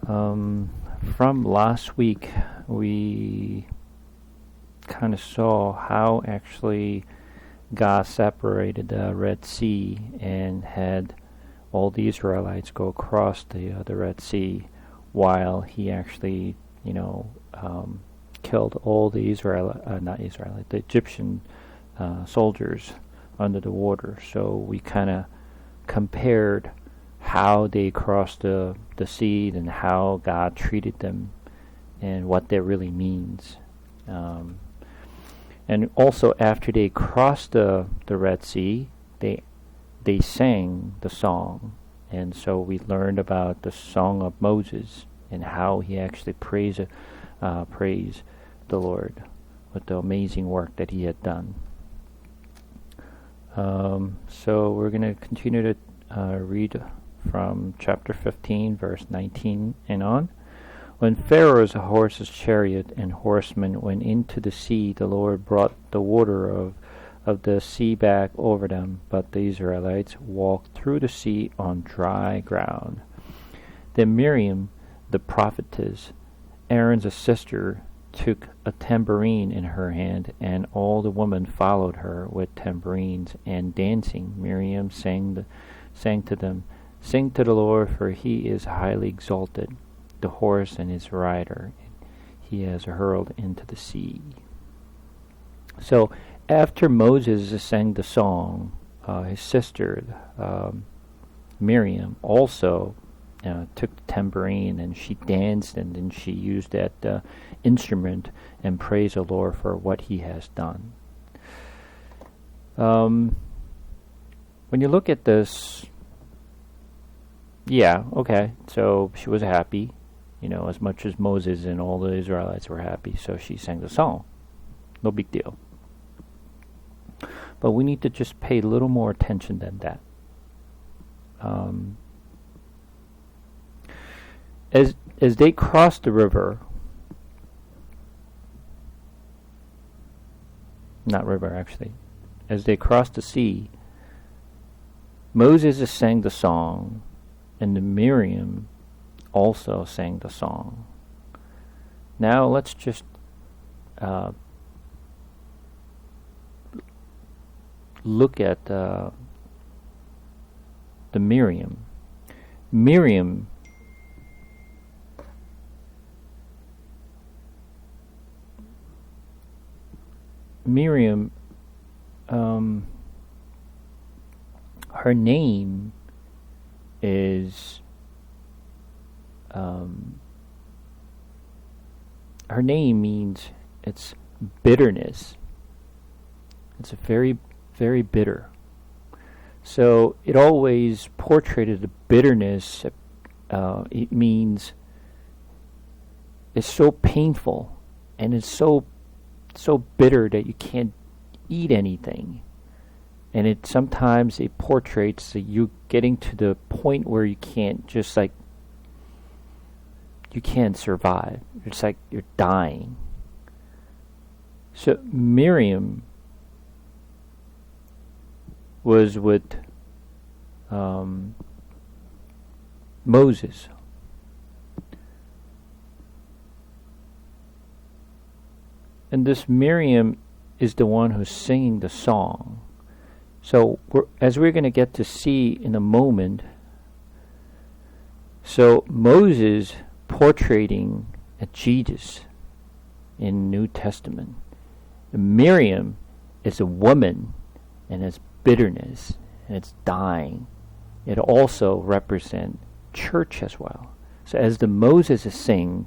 From last week, we kind of saw how actually God separated the Red Sea and had all the Israelites go across the Red Sea, while He actually, killed all the the Egyptian soldiers under the water. So we kind of compared how they crossed the sea and how God treated them and what that really means. And also after they crossed the Red Sea, they sang the song. And so we learned about the Song of Moses and how he actually praised the Lord with the amazing work that he had done. So we're going to continue to read from chapter 15, verse 19 and on. When Pharaoh's horse's chariot and horsemen went into the sea, the Lord brought the water of the sea back over them, but the Israelites walked through the sea on dry ground. Then Miriam, the prophetess, Aaron's sister, took a tambourine in her hand, and all the women followed her with tambourines and dancing. Miriam sang to them, "Sing to the Lord, for he is highly exalted. The horse and his rider he has hurled into the sea." So after Moses sang the song, his sister Miriam also took the tambourine, and she danced, and then she used that instrument and praised the Lord for what he has done. When you look at this, yeah, okay, so she was happy, as much as Moses and all the Israelites were happy, so she sang the song. No big deal. But we need to just pay a little more attention than that. As they crossed the river, not river actually, as they crossed the sea, Moses sang the song, and the Miriam also sang the song. Now let's just look at the Miriam. Miriam her name is her name means it's bitterness. It's very, very bitter. So it always portrayed the bitterness. It means it's so painful, and it's so bitter that you can't eat anything. And it sometimes it portrays that you getting to the point where you can't you can't survive. It's like you're dying. So Miriam was with Moses. And this Miriam is the one who's singing the song. So as we're going to get to see in a moment, so Moses portraying a Jesus in New Testament. Miriam is a woman, and it's bitterness, and it's dying. It also represents church as well. So as the Moses is singing,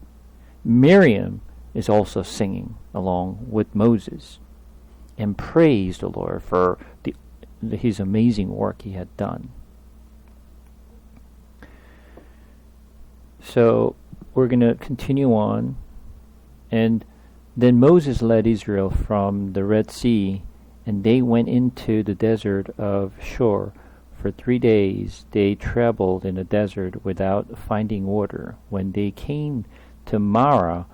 Miriam is also singing along with Moses and praise the Lord for his amazing work he had done. So we're going to continue on. And then Moses led Israel from the Red Sea, and they went into the desert of Shur. For 3 days they traveled in the desert without finding water. When they came to Marah,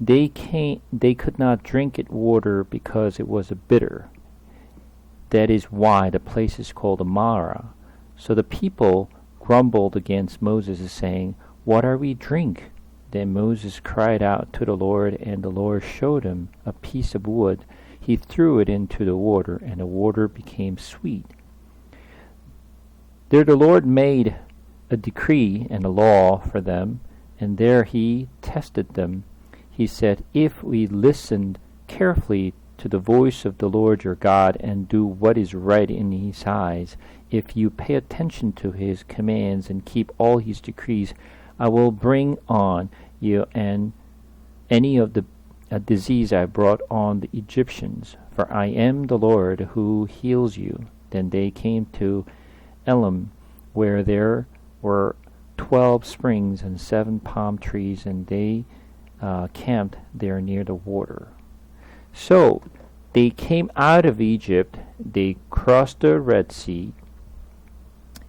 they could not drink it water because it was bitter. That is why the place is called Marah. So the people grumbled against Moses, saying, "What are we drink?" Then Moses cried out to the Lord, and the Lord showed him a piece of wood. He threw it into the water, and the water became sweet. There the Lord made a decree and a law for them, and there he tested them. He said, "If we listened carefully to the voice of the Lord your God and do what is right in his eyes, if you pay attention to his commands and keep all his decrees, I will bring on you and any of the disease I brought on the Egyptians, for I am the Lord who heals you." Then they came to Elim, where there were 12 springs and 7 palm trees, and they camped there near the water. So they came out of Egypt, they crossed the Red Sea,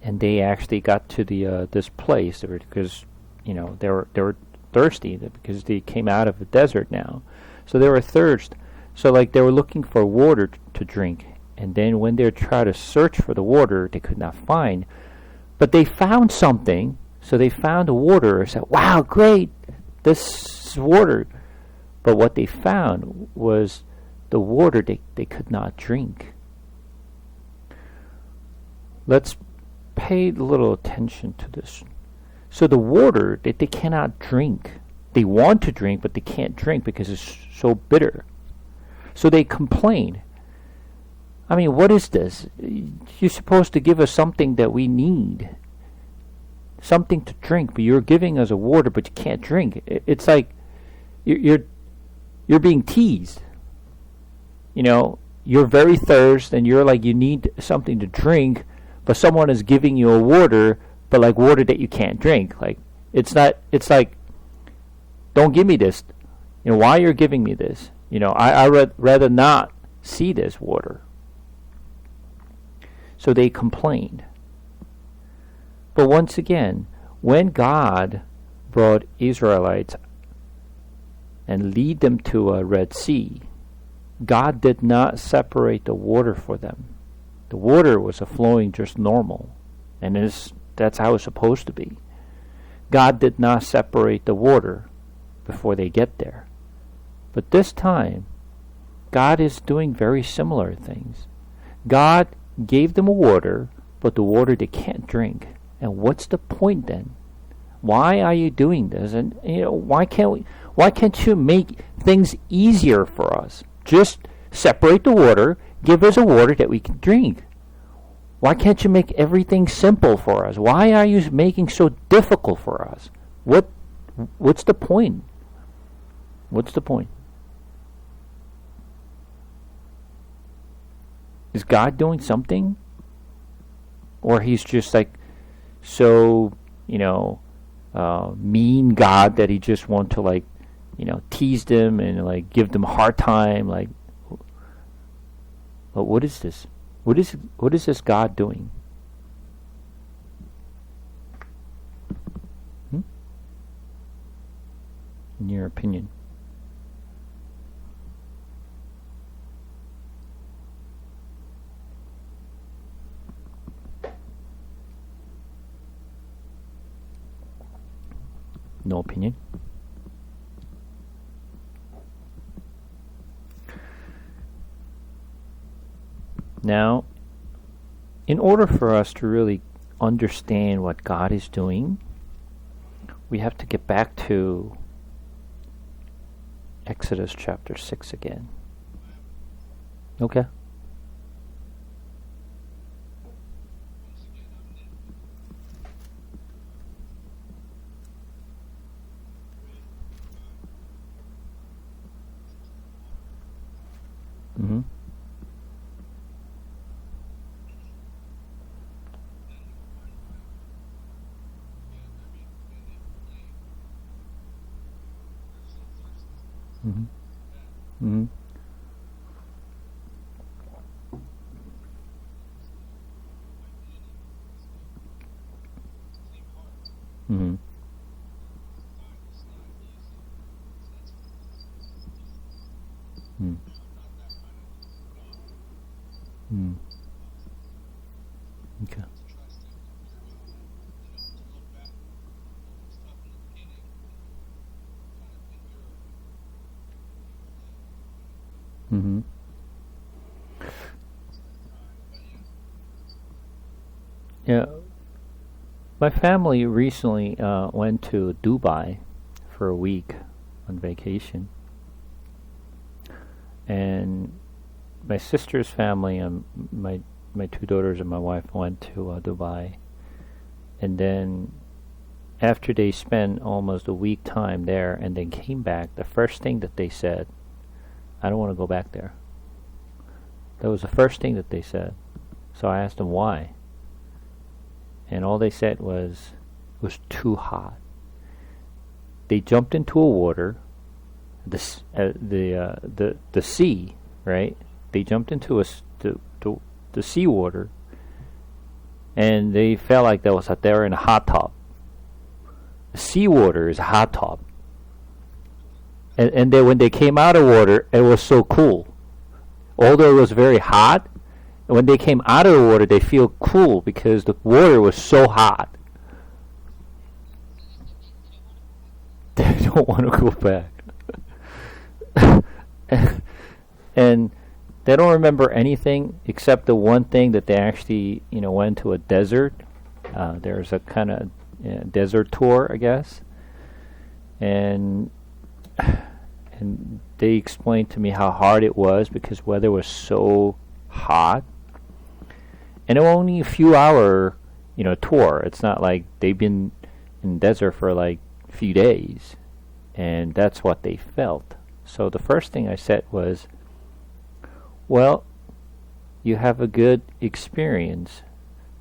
and they actually got to the this place because they were thirsty because they came out of the desert now, so they were thirst. So like they were looking for water to drink, and then when they tried to search for the water, they could not find. But they found something, so they found the water and said, "Wow, great, this is water." But what they found was the water they could not drink. Let's pay a little attention to this. So the water that they cannot drink, they want to drink, but they can't drink because it's so bitter. So they complain. I mean, what is this? You're supposed to give us something that we need, something to drink, but you're giving us a water, but you can't drink. It's like you're being teased. You're very thirsty, and you're like you need something to drink, but someone is giving you a water, but like water that you can't drink. Like it's like, don't give me this. Why you're giving me this? I rather not see this water. So they complained. But once again, when God brought Israelites and lead them to a Red Sea, God did not separate the water for them. The water was flowing just normal, and that's how it's supposed to be. God did not separate the water before they get there. But this time, God is doing very similar things. God gave them a water, but the water they can't drink. And what's the point then? Why are you doing this? And why can't you make things easier for us? Just separate the water, give us a water that we can drink. Why can't you make everything simple for us? Why are you making so difficult for us? What's the point? What's the point? Is God doing something? Or he's just like so, mean God that he just want to tease them and give them a hard time. But what is this? What is this God doing? In your opinion? No opinion? Now, in order for us to really understand what God is doing, we have to get back to Exodus chapter 6 again. Okay. Mm-hmm. Mm-hmm. Mm-hmm. Mm-hmm. Mm-hmm. Mm. Okay. Mm-hmm. Yeah, my family recently went to Dubai for a week on vacation, and my sister's family and my two daughters and my wife went to Dubai, and then after they spent almost a week time there and then came back, the first thing that they said, I don't want to go back there. That was the first thing that they said. So I asked them why. And all they said was, it was too hot. They jumped into a water, the sea, right? They jumped into the seawater, and they felt like they were in a hot tub. Seawater is a hot tub. And then when they came out of water, it was so cool. Although it was very hot, when they came out of the water, they feel cool because the water was so hot. They don't want to go back. And they don't remember anything except the one thing that they actually, went to a desert. There's a kind of desert tour, I guess. And they explained to me how hard it was because weather was so hot. And it was only a few hour, tour. It's not like they've been in desert for like a few days. And that's what they felt. So the first thing I said was, well, you have a good experience.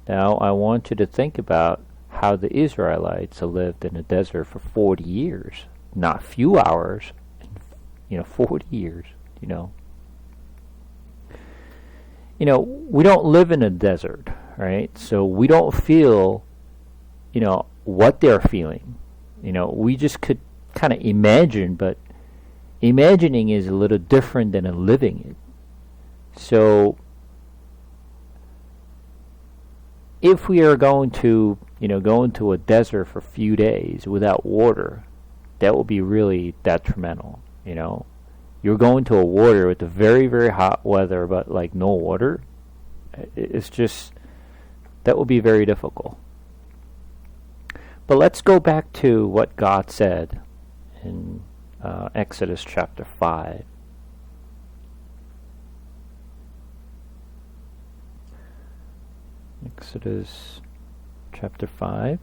Now I want you to think about how the Israelites lived in the desert for 40 years. Not few hours, 40 years, we don't live in a desert, right? So we don't feel, what they're feeling. We just could kind of imagine, but imagining is a little different than living it. So if we are going to, go into a desert for a few days without water, that will be really detrimental, You're going to a water with the very, very hot weather, but like no water. It's just, that will be very difficult. But let's go back to what God said in Exodus chapter 5. Exodus chapter 5.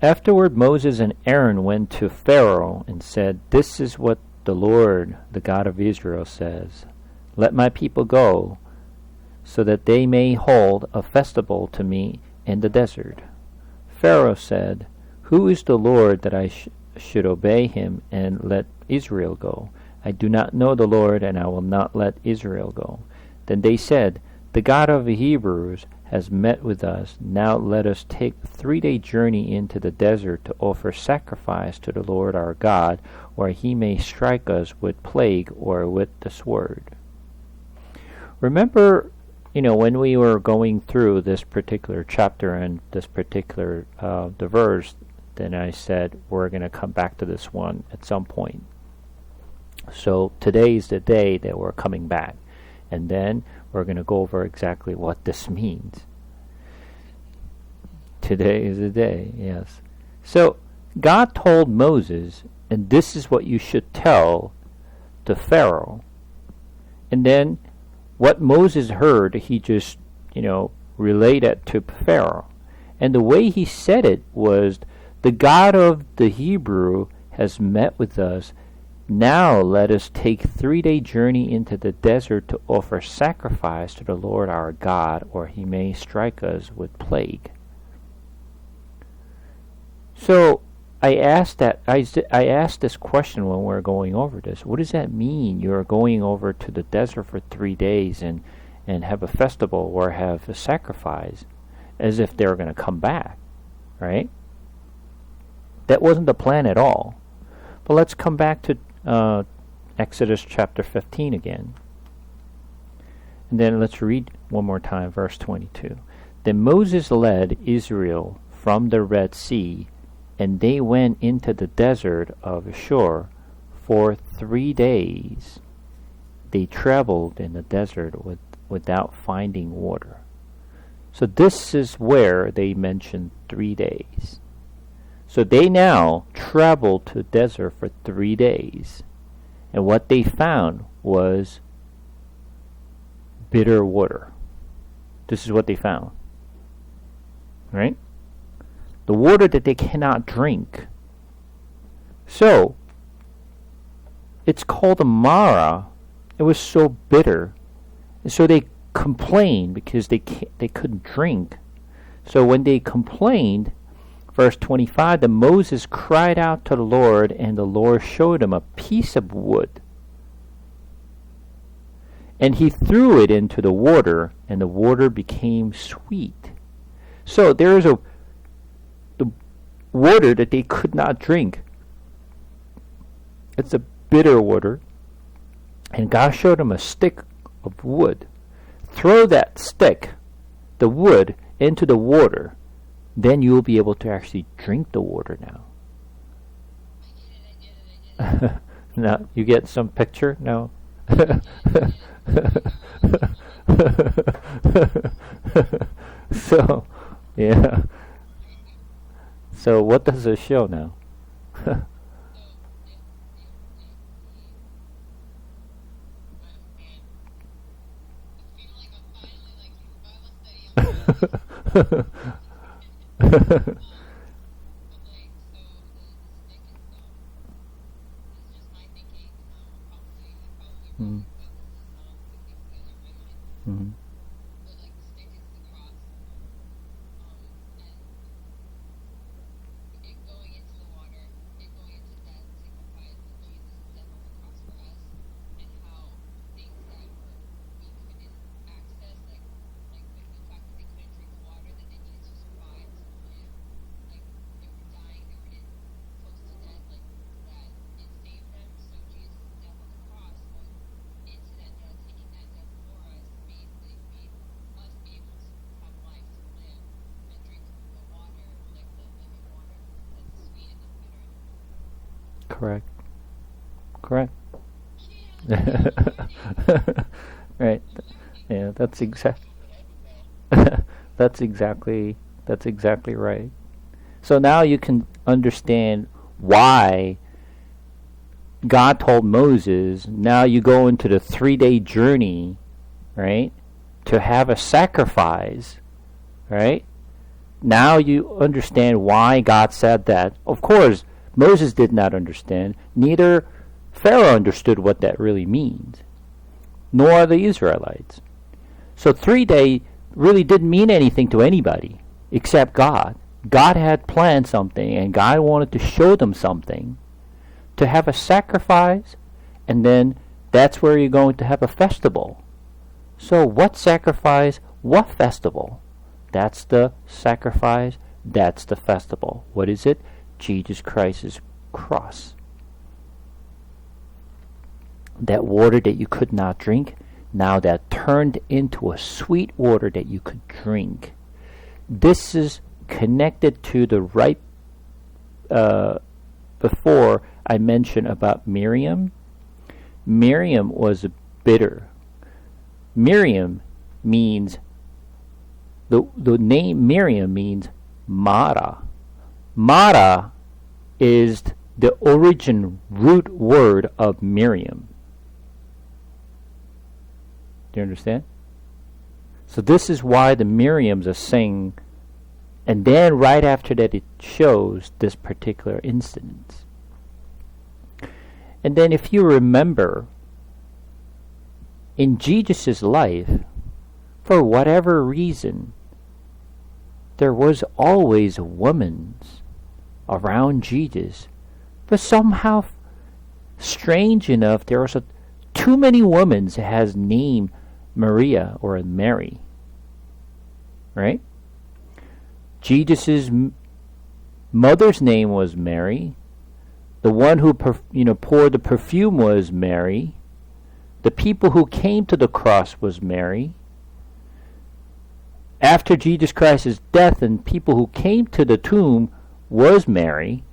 Afterward Moses and Aaron went to Pharaoh and said, "This is what the Lord, the God of Israel, says. Let my people go, so that they may hold a festival to me in the desert." Pharaoh said, "Who is the Lord that I should obey him and let Israel go? I do not know the Lord, and I will not let Israel go." Then they said, "The God of the Hebrews has met with us. Now let us take a 3-day journey into the desert to offer sacrifice to the Lord our God, or he may strike us with plague or with the sword." Remember, when we were going through this particular chapter and this particular the verse, then I said we're going to come back to this one at some point. So today is the day that we're coming back. And then we're going to go over exactly what this means. Today is the day, yes. So God told Moses, and this is what you should tell to Pharaoh. And then what Moses heard, he just, relayed it to Pharaoh. And the way he said it was, "The God of the Hebrew has met with us. Now let us take 3-day journey into the desert to offer sacrifice to the Lord our God, or he may strike us with plague." So I asked this question when we were going over this. What does that mean? You're going over to the desert for 3 days and have a festival or have a sacrifice, as if they're going to come back, right? That wasn't the plan at all. But let's come back to Exodus chapter 15 again. And then let's read one more time, verse 22. Then Moses led Israel from the Red Sea And they went into the desert of Shur for 3 days. They traveled in the desert without finding water. So this is where they mention 3 days. So they now traveled to the desert for 3 days. And what they found was bitter water. This is what they found. Right? The water that they cannot drink. So, it's called a Mara. It was so bitter. And so they complained because they couldn't drink. So when they complained, verse 25, then Moses cried out to the Lord, and the Lord showed him a piece of wood. And he threw it into the water, and the water became sweet. So there is the water that they could not drink. It's a bitter water. And God showed him a stick of wood. Throw that stick, the wood, into the water. Then you'll be able to actually drink the water now. I get it. Now, you get some picture? No? So, yeah. So what does it show now? Mm. Mm. Correct. Correct. Right. Yeah, that's that's exactly right. So now you can understand why God told Moses, now you go into the 3-day journey, right, to have a sacrifice, right? Now you understand why God said that. Of course, Moses did not understand. Neither Pharaoh understood what that really means, nor the Israelites. So 3 days really didn't mean anything to anybody except God. God had planned something, and God wanted to show them something, to have a sacrifice, and then that's where you're going to have a festival. So what sacrifice, what festival? That's the sacrifice, that's the festival. What is it? Jesus Christ's cross. That water that you could not drink, now that turned into a sweet water that you could drink. This is connected to the right before I mentioned about Miriam. Miriam was bitter. Miriam means, the name Miriam means Mara. Mara is the origin root word of Miriam. Do you understand? So this is why the Miriams are saying, and then right after that it shows this particular incident. And then if you remember, in Jesus' life, for whatever reason, there was always a woman around Jesus. But somehow, strange enough, there was too many women that has name Maria or Mary. Right? Jesus' mother's name was Mary. The one who poured the perfume was Mary. The people who came to the cross was Mary. After Jesus Christ's death, and people who came to the tomb was Mary.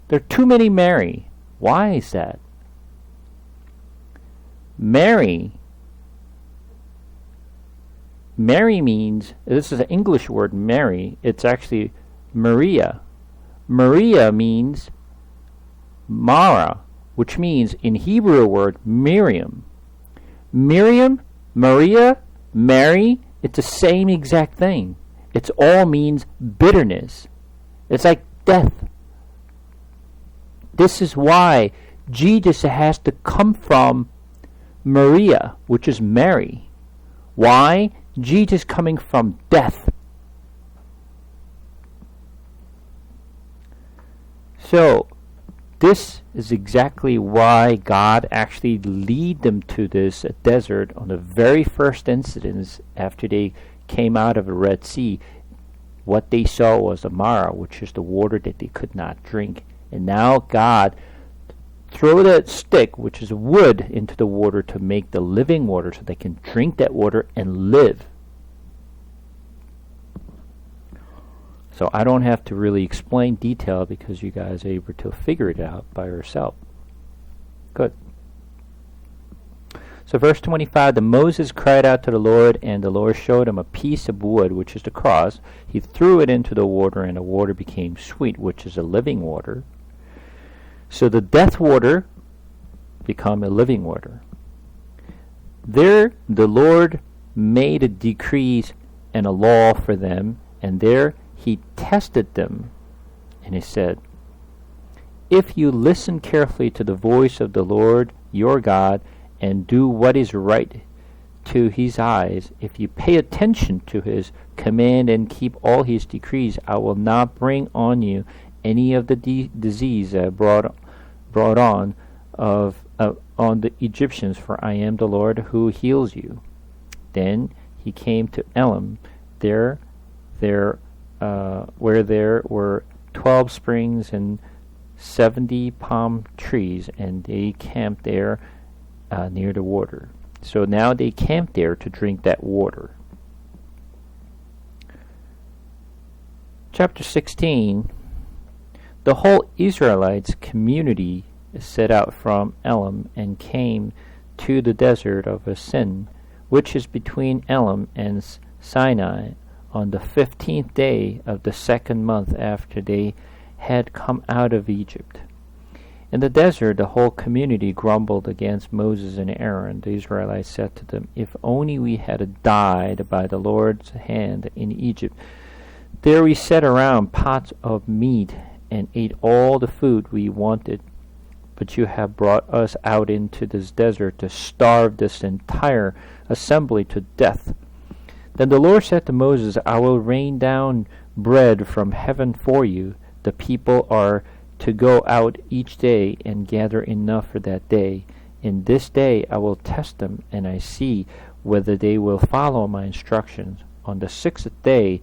There are too many Mary. Why is that? Mary means, this is an English word, Mary. It's actually Maria. Maria means Mara, which means in Hebrew word Miriam. Miriam, Maria, Mary, it's the same exact thing. It all means bitterness. It's like death. This is why Jesus has to come from Maria, which is Mary. Why? Jesus coming from death. So, this is exactly why God actually lead them to this desert on the very first incidents after they came out of the Red Sea. What they saw was the Mara, which is the water that they could not drink. And now God throw that stick, which is wood, into the water to make the living water so they can drink that water and live. So I don't have to really explain detail because you guys are able to figure it out by yourself. Good. So verse 25, then Moses cried out to the Lord, and the Lord showed him a piece of wood, which is the cross. He threw it into the water, and the water became sweet, which is a living water. So the death water become a living water. There the Lord made a decrees and a law for them, and there he tested them, and he said, if you listen carefully to the voice of the Lord your God, and do what is right to his eyes, if you pay attention to his command and keep all his decrees, I will not bring on you any of the disease brought on the Egyptians, for I am the Lord who heals you. Then he came to Elim, where there were 12 springs and 70 palm trees, and they camped there near the water. So now they camped there to drink that water. Chapter 16. The whole Israelites community set out from Elim and came to the desert of Sin, which is between Elim and Sinai, on the 15th day of the 2nd month after they had come out of Egypt. In the desert, the whole community grumbled against Moses and Aaron. The Israelites said to them, if only we had died by the Lord's hand in Egypt. There we sat around pots of meat and ate all the food we wanted. But you have brought us out into this desert to starve this entire assembly to death. Then the Lord said to Moses, I will rain down bread from heaven for you. The people are to go out each day and gather enough for that day. In this day I will test them, and I see whether they will follow my instructions. On the 6th day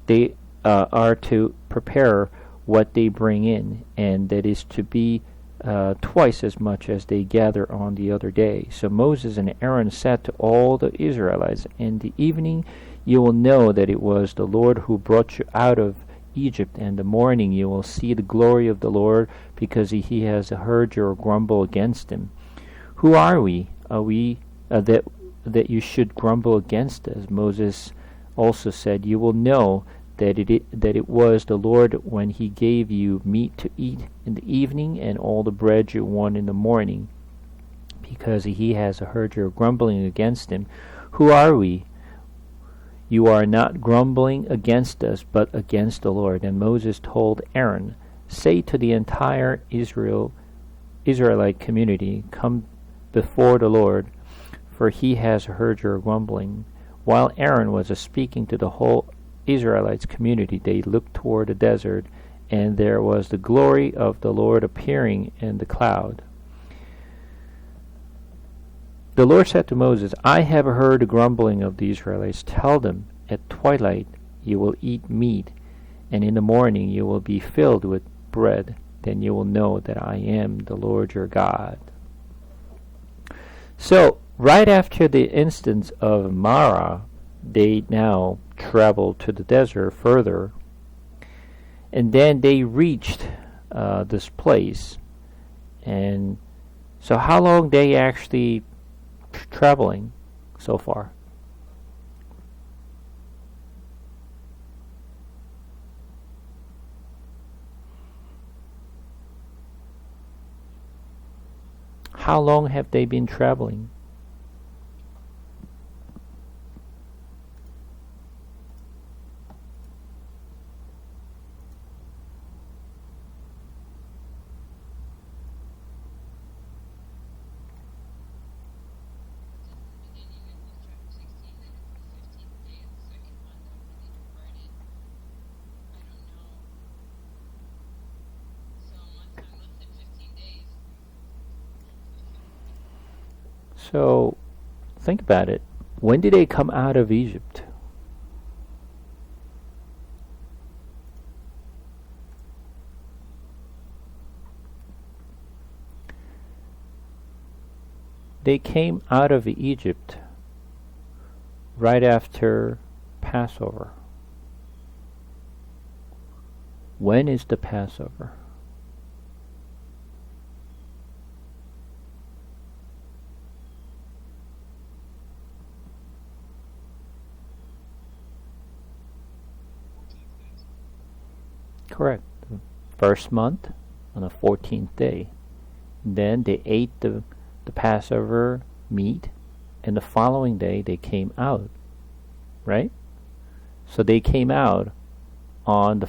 they are to prepare what they bring in, and that is to be twice as much as they gather on the other day. So Moses and Aaron said to all the Israelites, in the evening you will know that it was the Lord who brought you out of Egypt, and in the morning you will see the glory of the Lord, because he has heard your grumble against him. Who are we? That you should grumble against us? Moses also said, you will know that it was the Lord when he gave you meat to eat in the evening and all the bread you want in the morning, because he has heard your grumbling against him. Who are we? You are not grumbling against us, but against the Lord. And Moses told Aaron, say to the entire Israelite community, come before the Lord, for he has heard your grumbling. While Aaron was speaking to the whole Israelites community, they looked toward the desert, and there was the glory of the Lord appearing in the cloud. The Lord said to Moses, I have heard the grumbling of the Israelites. Tell them, at twilight you will eat meat, and in the morning you will be filled with bread. Then you will know that I am the Lord your God. So, right after the instance of Mara, they now traveled to the desert further, And then they reached this place. And so how long they actually traveling so far? How long have they been traveling? So think about it. When did they come out of Egypt? They came out of Egypt right after Passover. When is the Passover? Correct. First month on the 14th day. Then they ate the Passover meat, and the following day they came out. Right? So they came out on the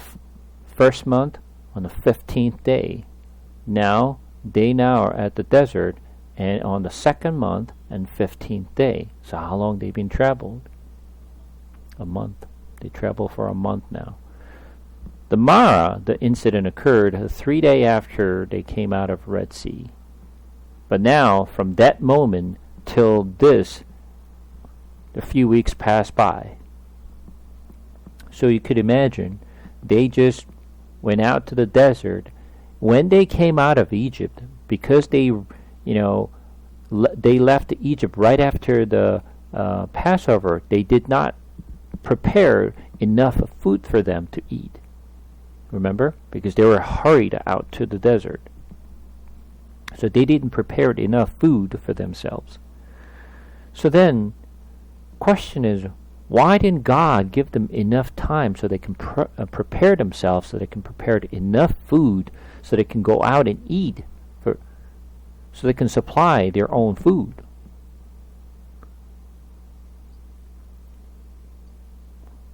first month on the 15th day. Now they are at the desert, and on the second month and 15th day. So how long they been traveled? A month. They travel for a month now. The Mara, the incident occurred 3 days after they came out of Red Sea. But now, from that moment till this, a few weeks passed by. So you could imagine, they just went out to the desert. When they came out of Egypt, because they left Egypt right after the Passover, they did not prepare enough food for them to eat. Remember? Because they were hurried out to the desert. So they didn't prepare enough food for themselves. So then, question is, why didn't God give them enough time so they can prepare themselves, so they can prepare enough food, so they can go out and eat, so they can supply their own food?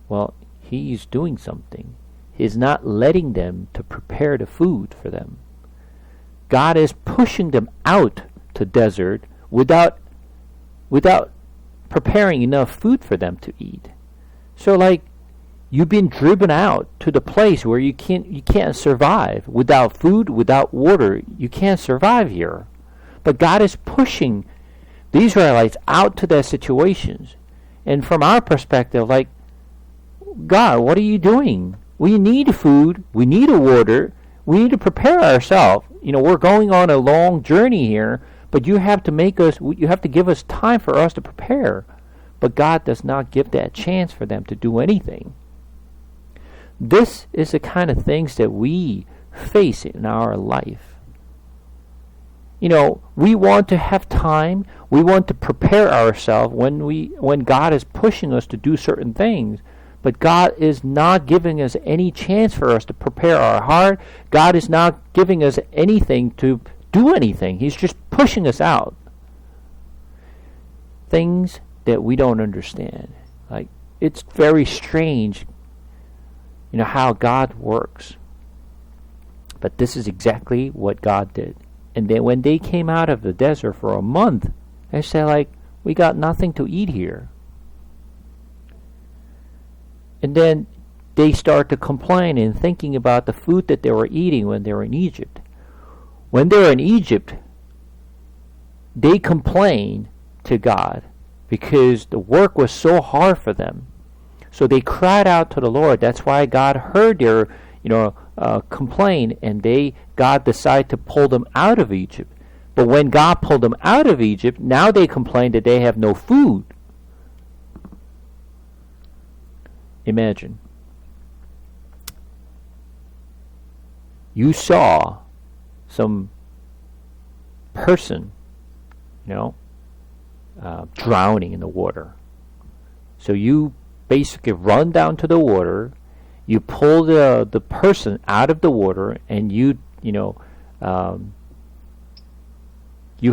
Well, He's doing something. He's not letting them to prepare the food for them. God is pushing them out to desert without preparing enough food for them to eat. So like you've been driven out to the place where you can't survive without food, without water. You can't survive here. But God is pushing the Israelites out to their situations. And from our perspective, like, God, what are you doing? We need food. We need water. We need to prepare ourselves. We're going on a long journey here, but you have to give us time for us to prepare. But God does not give that chance for them to do anything. This is the kind of things that we face in our life. We want to have time. We want to prepare ourselves when God is pushing us to do certain things. But God is not giving us any chance for us to prepare our heart. God is not giving us anything to do anything. He's just pushing us out. Things that we don't understand. Like, it's very strange, how God works. But this is exactly what God did. And then when they came out of the desert for a month, they said, like, we got nothing to eat here. And then they start to complain and thinking about the food that they were eating when they were in Egypt. When they were in Egypt, they complained to God because the work was so hard for them. So they cried out to the Lord. That's why God heard their, complaint, and God decided to pull them out of Egypt. But when God pulled them out of Egypt, now they complain that they have no food. Imagine. you saw some person, drowning in the water. So you basically run down to the water, you pull the person out of the water, and you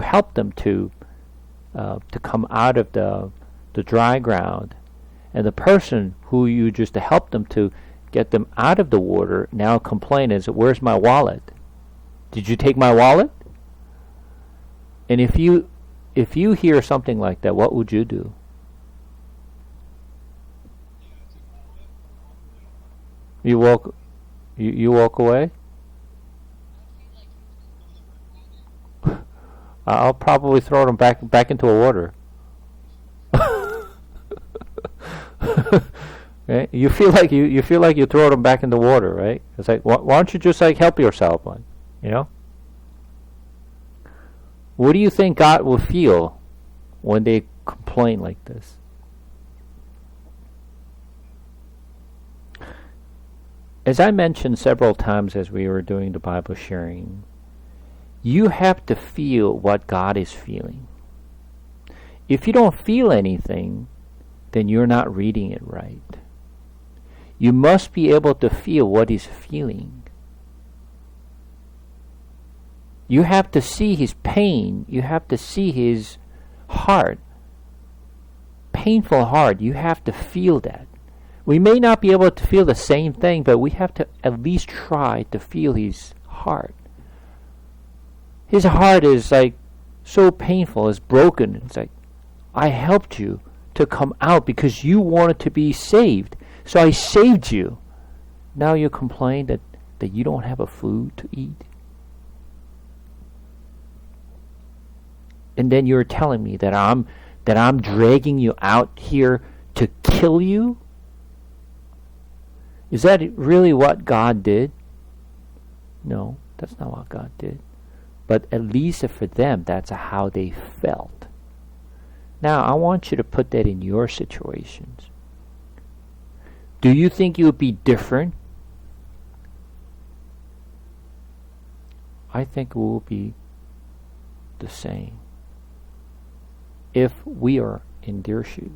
help them to come out of the dry ground. And the person who you just helped them to get them out of the water now complain is, where's my wallet? Did you take my wallet? And if you hear something like that, what would you do? You walk away? I'll probably throw them back into the water. Right? You feel like you throw them back in the water, right? It's like, why don't you just help yourself, one? What do you think God will feel when they complain like this? As I mentioned several times as we were doing the Bible sharing, you have to feel what God is feeling. If you don't feel anything, then you're not reading it right. You must be able to feel what He's feeling. You have to see His pain. You have to see His heart. Painful heart. You have to feel that. We may not be able to feel the same thing, but we have to at least try to feel His heart. His heart is so painful, it's broken. It's like, I helped you to come out because you wanted to be saved. So I saved you. Now you complain that you don't have a food to eat. And then you're telling me that I'm dragging you out here to kill you? Is that really what God did? No, that's not what God did. But at least for them, that's how they felt. Now, I want you to put that in your situations. Do you think you would be different? I think we will be the same if we are in their shoes.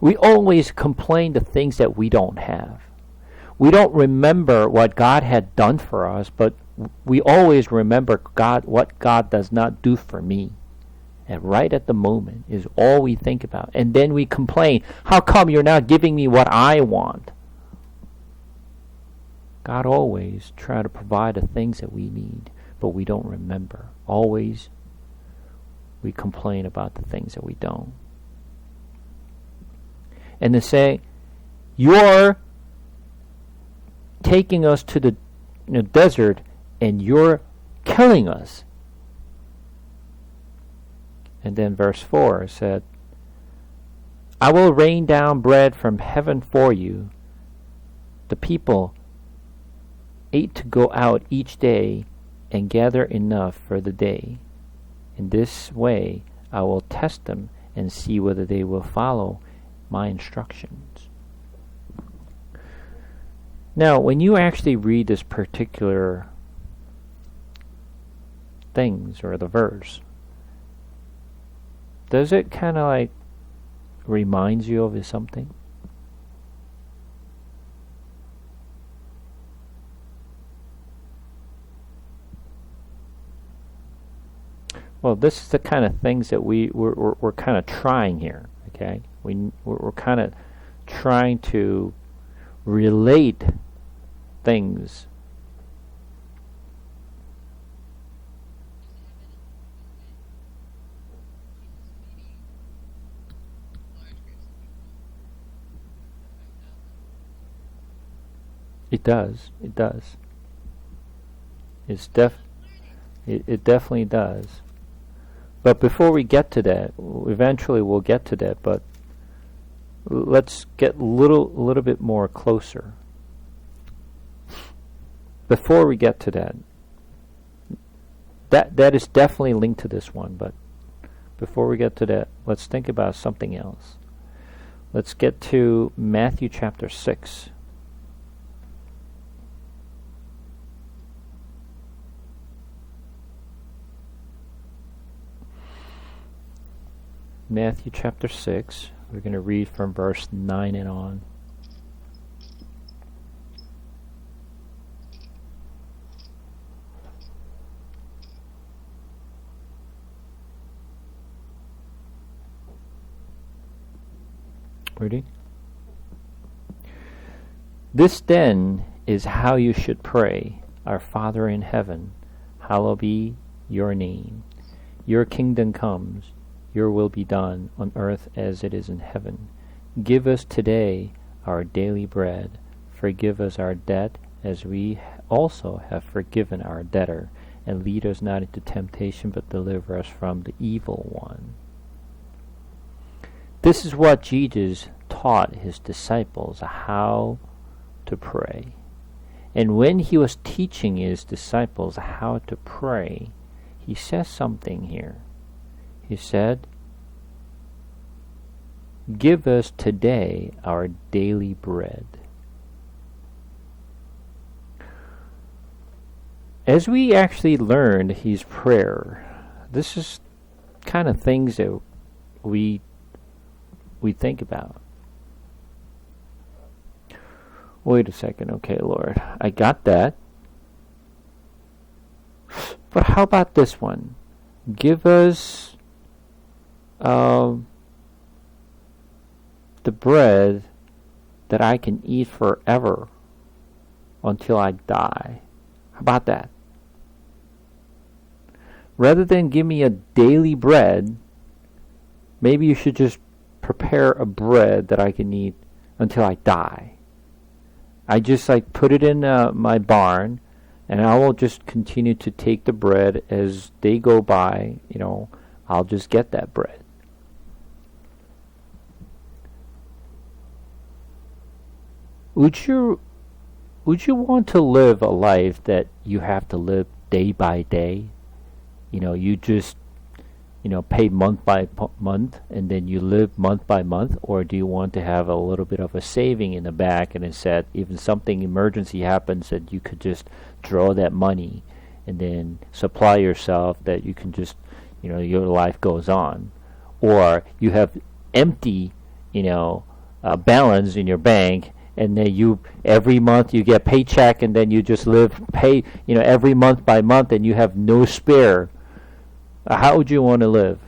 We always complain the things that we don't have. We don't remember what God had done for us, but we always remember what God does not do for me. And right at the moment is all we think about. And then we complain, how come you're not giving me what I want? God always tries to provide the things that we need, but we don't remember. Always we complain about the things that we don't. And to say, you're taking us to the desert and you're killing us. And then verse 4 said, I will rain down bread from heaven for you. The people ate to go out each day and gather enough for the day. In this way I will test them and see whether they will follow my instructions. Now, when you actually read this particular things or the verse, does it kind of reminds you of something? Well, this is the kind of things that we're kind of trying here. Okay, we're kind of trying to relate things. It does. It does. It definitely does. But before we get to that, eventually we'll get to that, but let's get a little bit more closer. Before we get to that is definitely linked to this one, but before we get to that, let's think about something else. Let's get to Matthew chapter 6. Matthew chapter 6. We're going to read from verse 9 and on. Ready? This then is how you should pray. Our Father in heaven, hallowed be your name. Your kingdom comes. Your will be done on earth as it is in heaven. Give us today our daily bread. Forgive us our debt as we also have forgiven our debtor. And lead us not into temptation, but deliver us from the evil one. This is what Jesus taught his disciples how to pray. And when he was teaching his disciples how to pray, he says something here. He said, "Give us today our daily bread." As we actually learned his prayer, this is kind of things that we think about. Wait a second. Okay, Lord, I got that. But how about this one? Give us the bread that I can eat forever until I die. How about that? Rather than give me a daily bread, maybe you should just prepare a bread that I can eat until I die. I just put it in my barn, and I will just continue to take the bread as they go by. I'll just get that bread. Would you want to live a life that you have to live day by day? You just pay month by month, and then you live month by month? Or do you want to have a little bit of a saving in the back, and instead, even something emergency happens, that you could just draw that money and then supply yourself, that you can just, your life goes on? Or you have empty, balance in your bank, and then every month you get paycheck, and then you just pay every month by month, and you have no spare. How would you want to live?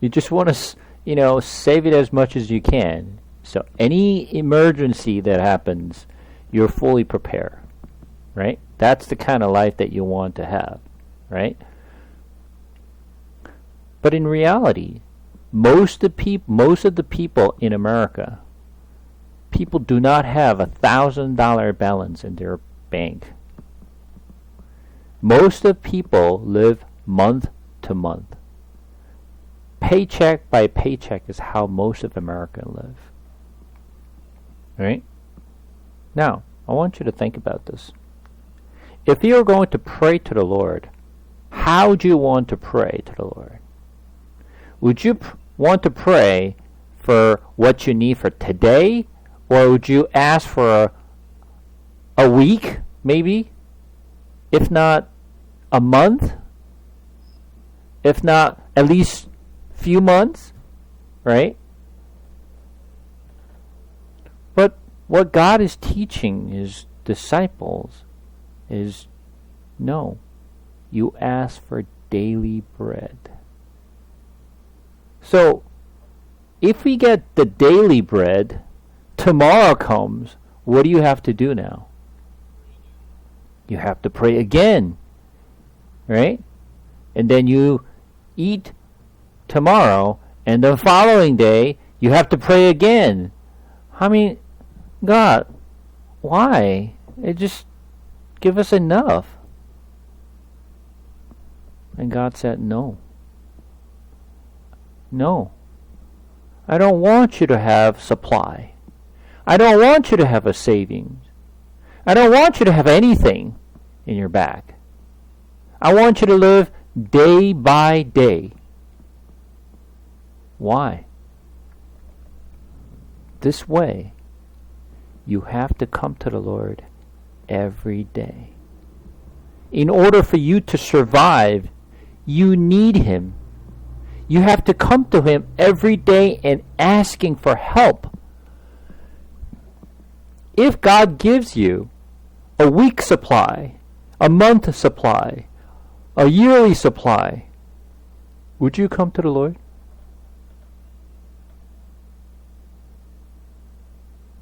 You just want to, save it as much as you can. So any emergency that happens, you're fully prepared, right? That's the kind of life that you want to have, right? But in reality, most of the people in America, people do not have $1,000 balance in their bank. Most of people live month to month. Paycheck by paycheck is how most of America live. Right? Now, I want you to think about this. If you're going to pray to the Lord, how do you want to pray to the Lord? Would you want to pray for what you need for today? Or would you ask for a week, maybe? If not a month? If not at least few months? Right? But what God is teaching his disciples is, no, you ask for daily bread. So, if we get the daily bread, tomorrow comes, what do you have to do now? You have to pray again, right? And then you eat tomorrow, and the following day, you have to pray again. God, why? Just give us enough. And God said, no. No. I don't want you to have supply. I don't want you to have a savings. I don't want you to have anything in your back. I want you to live day by day. Why? This way, you have to come to the Lord every day. In order for you to survive, you need Him. You have to come to Him every day and asking for help. If God gives you a week supply, a month supply, a yearly supply, would you come to the Lord?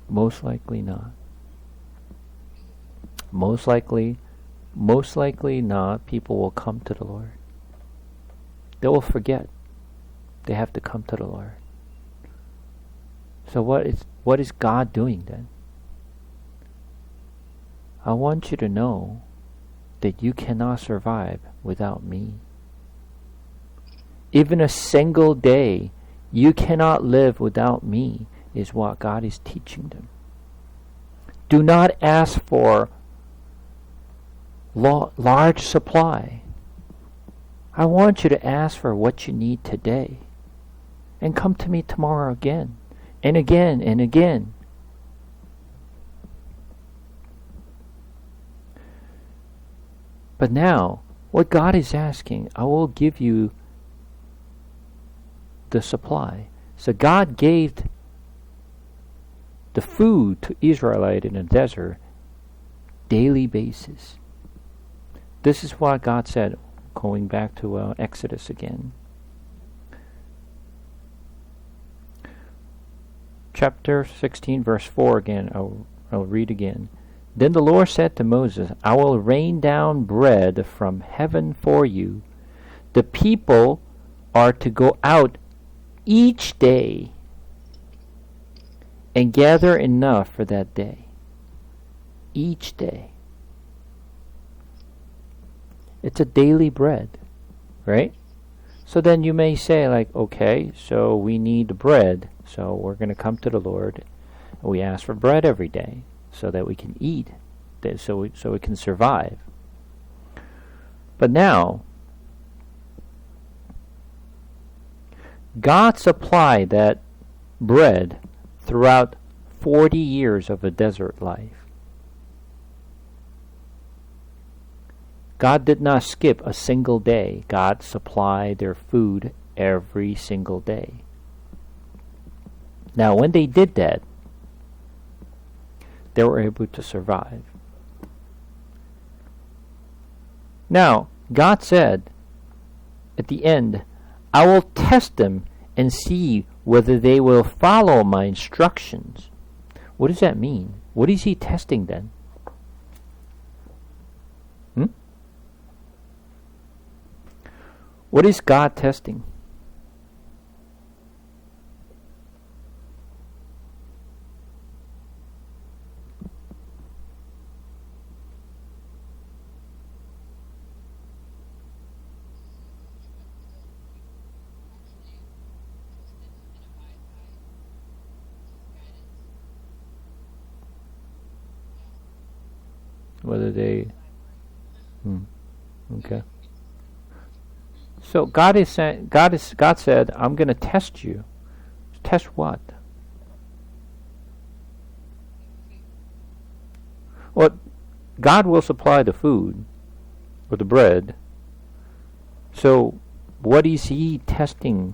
Most likely not. Most likely not, people will come to the Lord. They will forget. They have to come to the Lord. So what is God doing then? I want you to know that you cannot survive without me. Even a single day, you cannot live without me, is what God is teaching them. Do not ask for large supply. I want you to ask for what you need today. And come to me tomorrow again, and again, and again. But now, what God is asking, I will give you the supply. So God gave the food to Israelite in the desert daily basis. This is what God said, going back to Exodus again. Chapter 16, verse 4 again. I'll read again. Then the Lord said to Moses, I will rain down bread from heaven for you. The people are to go out each day and gather enough for that day. Each day. It's a daily bread, right? So then you may say, like, okay, so we need bread, so we're going to come to the Lord. We ask for bread every day so that we can eat, so we can survive. But now, God supplied that bread throughout 40 years of a desert life. God did not skip a single day. God supplied their food every single day. Now, when they did that, they were able to survive. Now, God said at the end, I will test them and see whether they will follow my instructions. What does that mean? What is He testing then? What is God testing? Whether they... Okay. So God said, I'm going to test you. Test what? Well, God will supply the food or the bread. So what is He testing?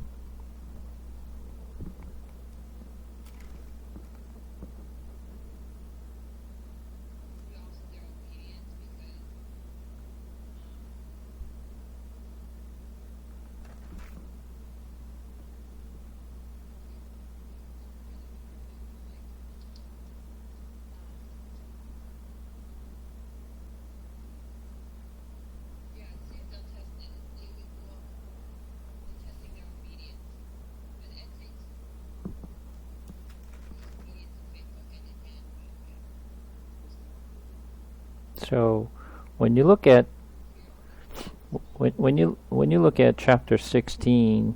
So, when you look at when you look at chapter 16,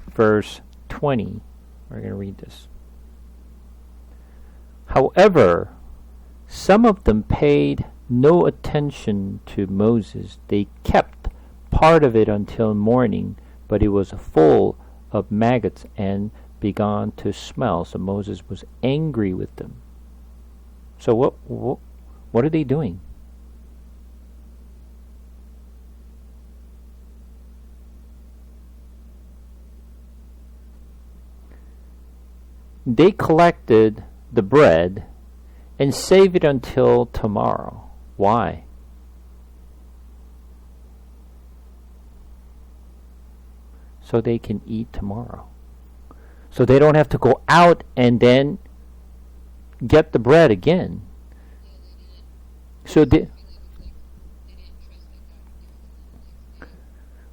verse 20, we're going to read this. However, some of them paid no attention to Moses. They kept part of it until morning, but it was full of maggots and began to smell. So Moses was angry with them. So what are they doing? They collected the bread and saved it until tomorrow. Why? So they can eat tomorrow. So they don't have to go out and then get the bread again. So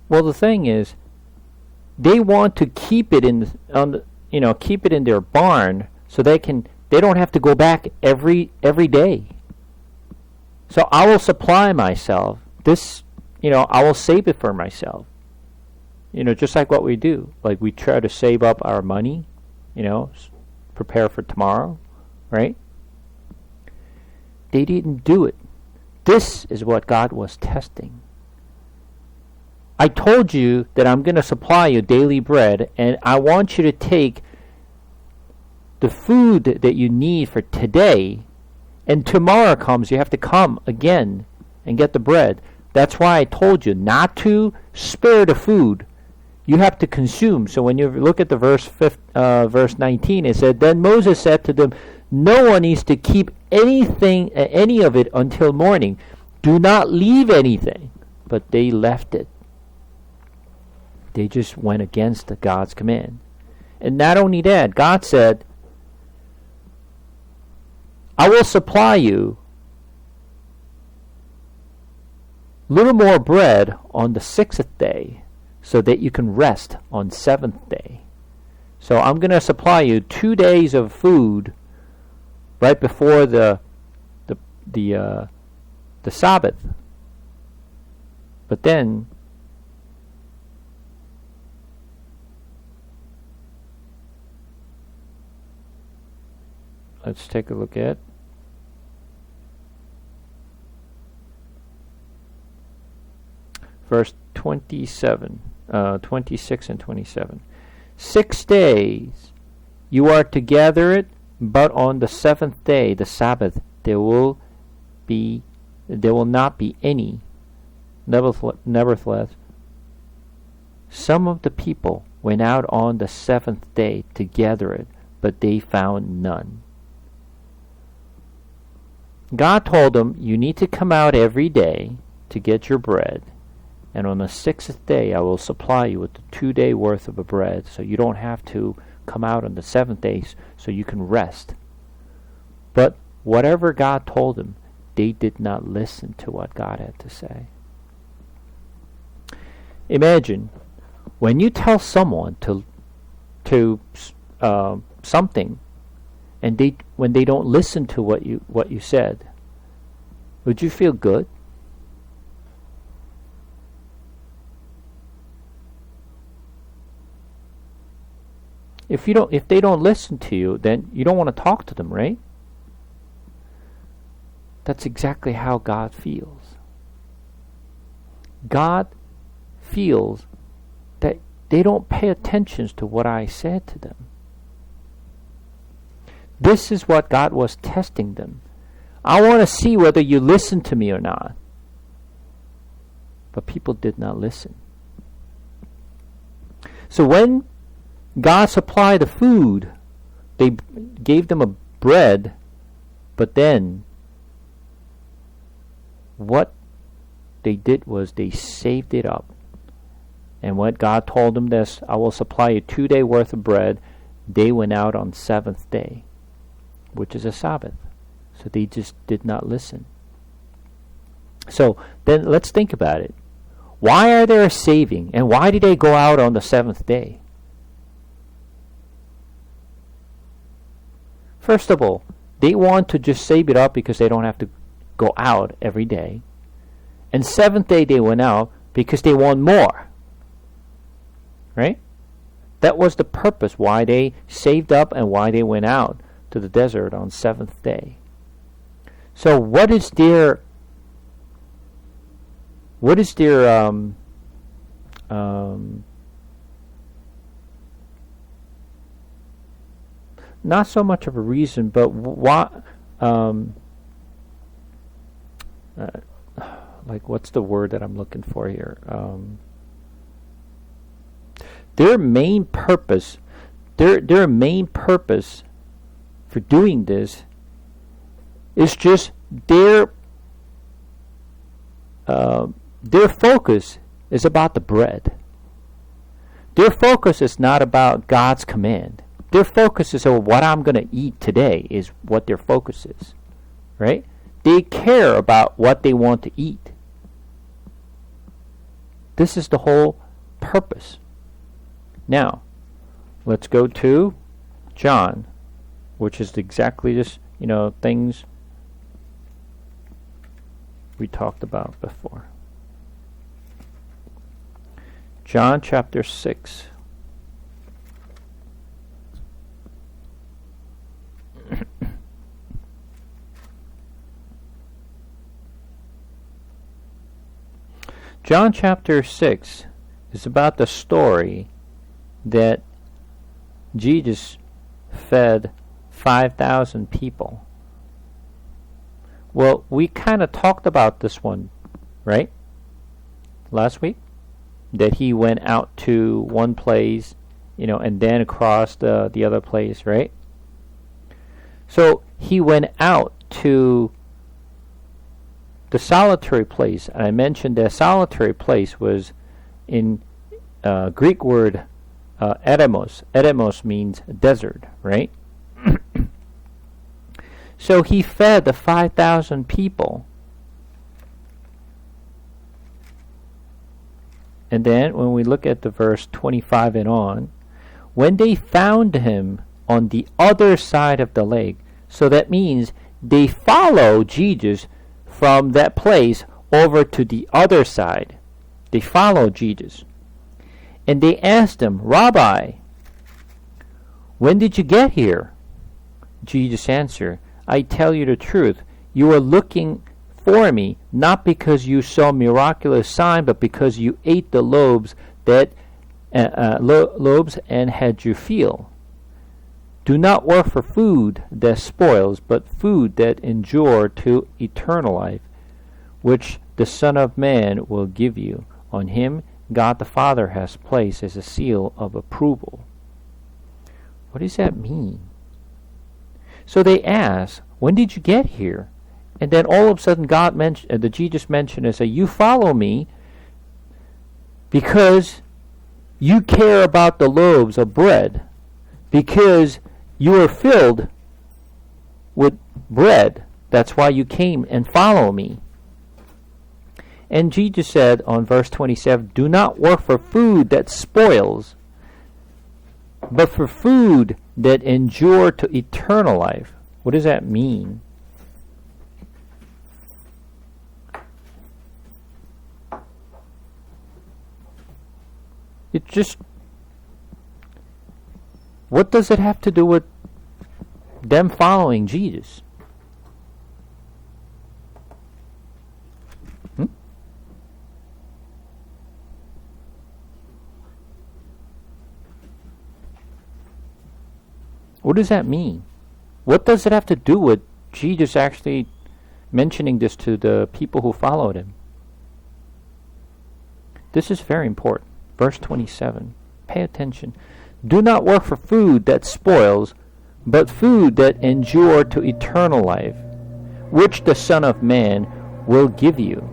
well, the thing is, they want to keep it keep it in their barn so they don't have to go back every day. So I will supply myself this, I will save it for myself. Just like what we do. Like we try to save up our money, prepare for tomorrow, right? They didn't do it. This is what God was testing. I told you that I'm going to supply you daily bread, and I want you to take the food that you need for today, and tomorrow comes, you have to come again and get the bread. That's why I told you not to spare the food. You have to consume. So when you look at the verse 19, it said, Then Moses said to them, No one needs to keep any of it until morning. Do not leave anything. But they left it. They just went against God's command. And not only that, God said, I will supply you little more bread on the 6th day so that you can rest on 7th day. So I'm going to supply you 2 days of food right before the Sabbath. But then let's take a look at verse 26 and 27. 6 days you are to gather it, but on the 7th day, the Sabbath, there will not be any. Nevertheless, some of the people went out on the 7th day to gather it, but they found none. God told them, you need to come out every day to get your bread, and on the 6th day I will supply you with the 2-day worth of bread, so you don't have to come out on the 7th day so you can rest. But whatever God told them, they did not listen to what God had to say. Imagine when you tell someone to something, and when they don't listen to what you said, would you feel good? If they don't listen to you, then you don't want to talk to them, right? That's exactly how God feels. God feels that they don't pay attention to what I said to them. This is what God was testing them. I want to see whether you listen to me or not. But people did not listen. So when God supplied the food, they gave them a bread, but then what they did was they saved it up. And when God told them this, I will supply you 2-day worth of bread, they went out on 7th day, which is a Sabbath. So they just did not listen. So then let's think about it. Why are they saving? And why did they go out on the 7th day? First of all, they want to just save it up because they don't have to go out every day. And 7th day they went out because they want more. Right? That was the purpose why they saved up and why they went out to the desert on 7th day. So what is their what is their not so much of a reason, but what like what's the word that I'm looking for here? Their main purpose, their main purpose for doing this is just their focus is about the bread. Their focus is not about God's command. Their focus is on what I'm going to eat today is what their focus is, right? They care about what they want to eat. This is the whole purpose. Now, let's go to John, which is exactly this, things we talked about before. John chapter 6. John chapter 6 is about the story that Jesus fed 5,000 people. Well, we kind of talked about this one, right? Last week? That he went out to one place, and then across the other place, right? So he went out to the solitary place, and I mentioned that solitary place was in Greek word eremos. Eremos means desert, right? So he fed the 5,000 people. And then when we look at the verse 25 and on, when they found him on the other side of the lake, so that means they follow Jesus from that place over to the other side. They follow Jesus. And they asked him, Rabbi, when did you get here? Jesus answered, I tell you the truth, you are looking for me, not because you saw miraculous sign, but because you ate the loaves and had your fill. Do not work for food that spoils, but food that endure to eternal life, which the Son of Man will give you. On him God the Father has placed as a seal of approval. What does that mean? So they ask, when did you get here? And then all of a sudden Jesus mentioned and said, you follow me because you care about the loaves of bread, because you are filled with bread. That's why you came and follow me. And Jesus said on verse 27, do not work for food that spoils, but for food that endure to eternal life. What does that mean? It just, what does it have to do with them following Jesus? What does that mean? What does it have to do with Jesus actually mentioning this to the people who followed him? This is very important. Verse 27. Pay attention. Do not work for food that spoils, but food that endure to eternal life, which the Son of Man will give you.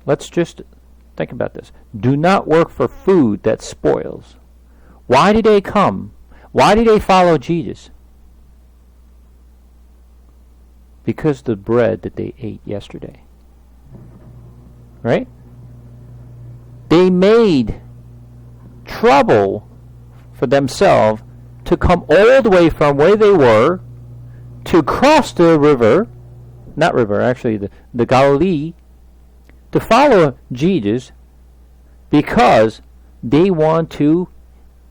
Let's just think about this. Do not work for food that spoils. Why did they come? Why did they follow Jesus? Because the bread that they ate yesterday. Right? They made trouble for themselves to come all the way from where they were to cross the river, not river, actually the Galilee, to follow Jesus because they want to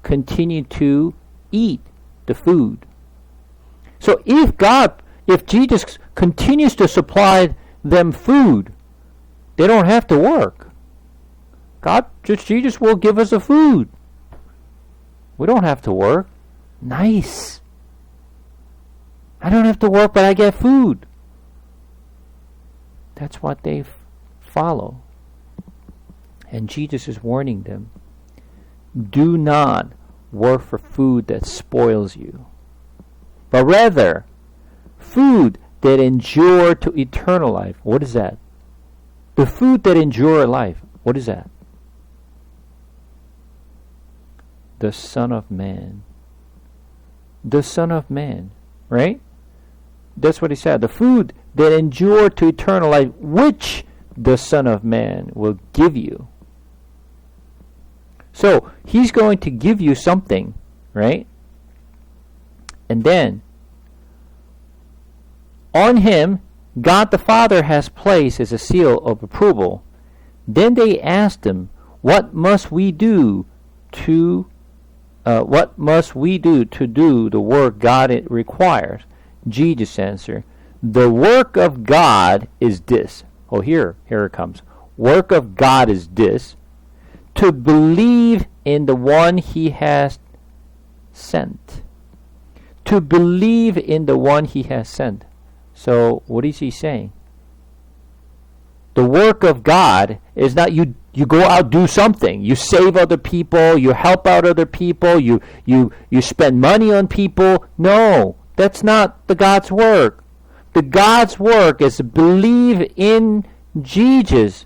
continue to eat the food. So if Jesus continues to supply them food, they don't have to work. Jesus will give us the food. We don't have to work. Nice. I don't have to work, but I get food. That's what they follow. And Jesus is warning them. Do not work for food that spoils you, but rather food that endure to eternal life. What is that? The food that endure life. What is that? The Son of Man. The Son of Man. Right? That's what he said. The food that endure to eternal life, which the Son of Man will give you. So, he's going to give you something, right? And then, on him, God the Father has placed as a seal of approval. Then they asked him, what must we do to do the work God requires? Jesus answered, the work of God is this. Oh, here it comes. Work of God is this, to believe in the one he has sent. To believe in the one he has sent. So, what is he saying? The work of God is not you go out, do something. You save other people, you help out other people, you spend money on people. No, that's not the God's work. The God's work is to believe in Jesus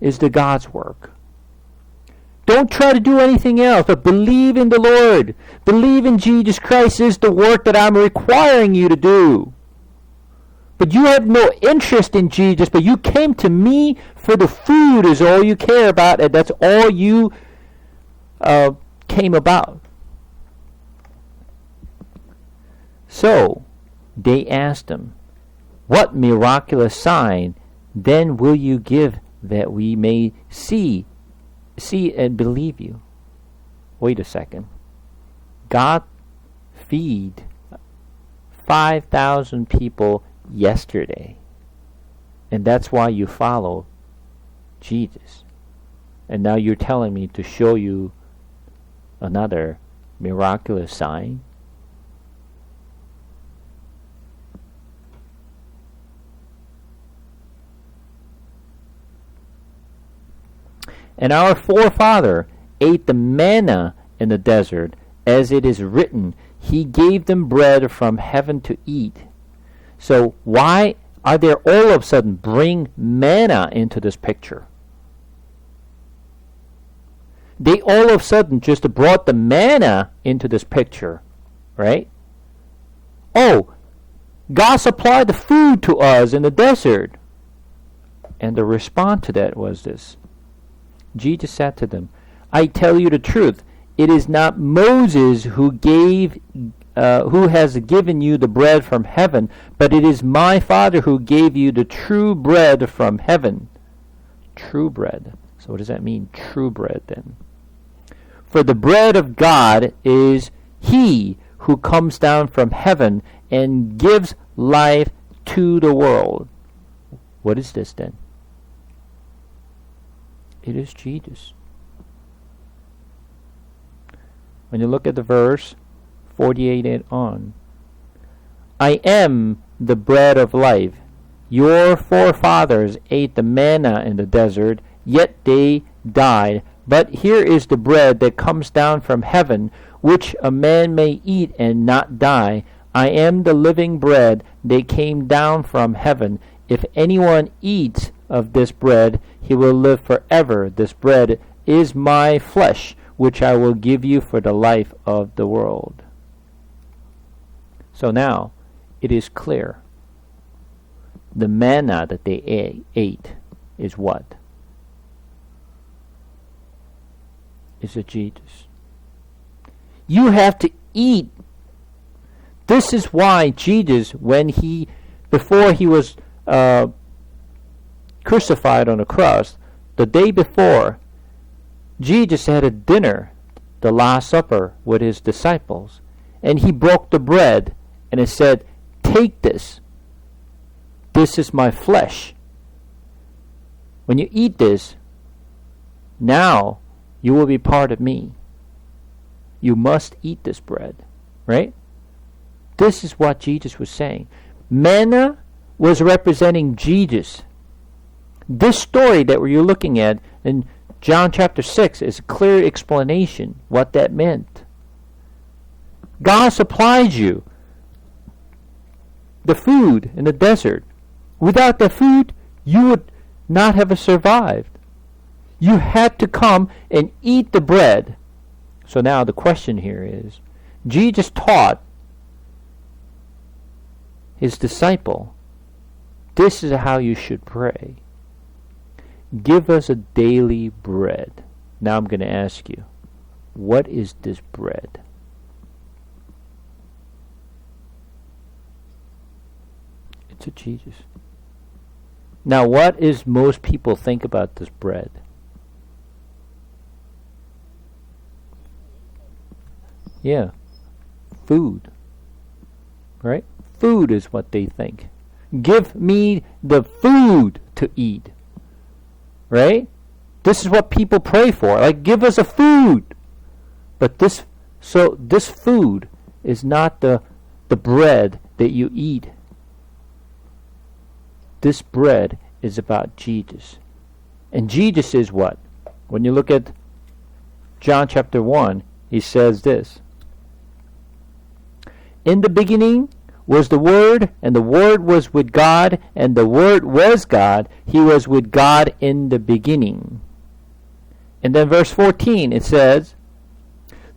is the God's work. Don't try to do anything else, but believe in the Lord. Believe in Jesus Christ is the work that I'm requiring you to do. But you have no interest in Jesus, but you came to me for the food is all you care about, and that's all you came about. So, they asked him, what miraculous sign then will you give that we may see and believe you? Wait a second. God feed 5,000 people yesterday, and that's why you follow Jesus. And now you're telling me to show you another miraculous sign? And our forefather ate the manna in the desert, as it is written, he gave them bread from heaven to eat. So why are they all of a sudden bring manna into this picture? They all of a sudden just brought the manna into this picture, right? Oh, God supplied the food to us in the desert. And the response to that was this. Jesus said to them, I tell you the truth, it is not Moses who has given you the bread from heaven, but it is my Father who gave you the true bread from heaven. True bread. So what does that mean, true bread then? For the bread of God is he who comes down from heaven and gives life to the world. What is this then? It is Jesus. When you look at the verse 48 and on, I am the bread of life. Your forefathers ate the manna in the desert, yet they died. But here is the bread that comes down from heaven, which a man may eat and not die. I am the living bread that came down from heaven. If anyone eats of this bread, he will live forever. This bread is my flesh, which I will give you for the life of the world. So now, it is clear. The manna that they ate is what? Is it Jesus? You have to eat. This is why Jesus, before he was crucified on the cross, the day before, Jesus had a dinner, the Last Supper, with his disciples, and he broke the bread, and it said, take this. This is my flesh. When you eat this, now you will be part of me. You must eat this bread, right? This is what Jesus was saying. Manna was representing Jesus. This story that you're looking at in John chapter 6 is a clear explanation what that meant. God supplied you the food in the desert. Without the food, you would not have survived. You had to come and eat the bread. So now the question here is, Jesus taught his disciple, this is how you should pray. Give us a daily bread. Now I'm going to ask you, what is this bread? It's a Jesus. Now what is most people think about this bread? Yeah, food. Right? Food is what they think. Give me the food to eat. Right? This is what people pray for. Like, give us a food. But this food is not the bread that you eat. This bread is about Jesus. And Jesus is what? When you look at John chapter 1, he says this. In the beginning was the Word, and the Word was with God, and the Word was God. He was with God in the beginning. And then verse 14, it says,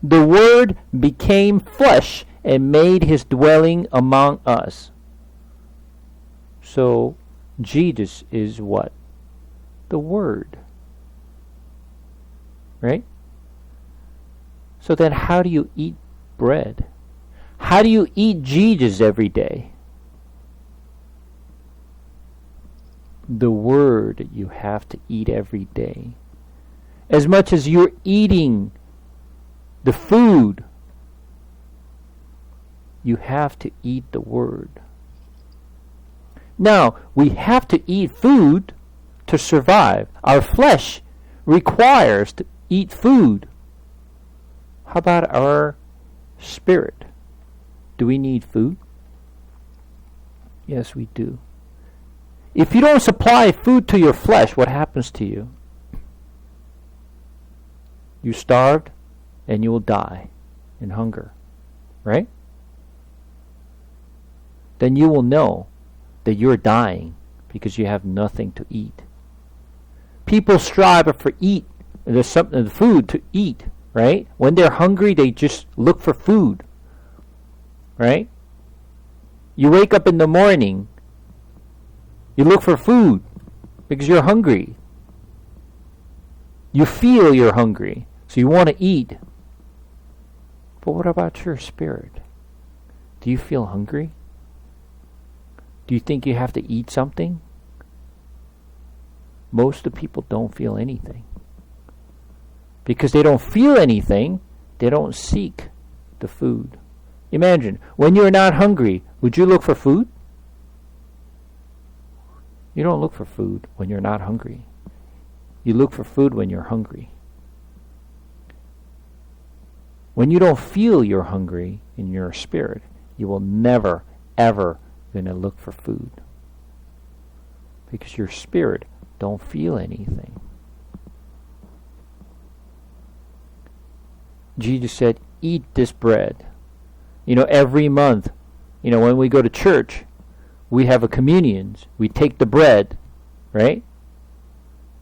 the Word became flesh and made his dwelling among us. So, Jesus is what? The Word. Right? So then how do you eat bread? How do you eat Jesus every day? The Word you have to eat every day. As much as you're eating the food, you have to eat the Word. Now, we have to eat food to survive. Our flesh requires to eat food. How about our spirit? Do we need food? Yes, we do. If you don't supply food to your flesh, what happens to you? You starved and you will die in hunger. Right? Then you will know that you're dying because you have nothing to eat. People strive for there's something food to eat, right? When they're hungry, they just look for food. Right? You wake up in the morning, you look for food because you're hungry. You feel you're hungry, so you want to eat. But what about your spirit? Do you feel hungry? Do you think you have to eat something? Most of the people don't feel anything. Because they don't feel anything, they don't seek the food. Imagine, when you're not hungry, would you look for food? You don't look for food when you're not hungry. You look for food when you're hungry. When you don't feel you're hungry in your spirit, you will never, ever going to look for food. Because your spirit don't feel anything. Jesus said, eat this bread. Every month, when we go to church, we have a communions. We take the bread, right?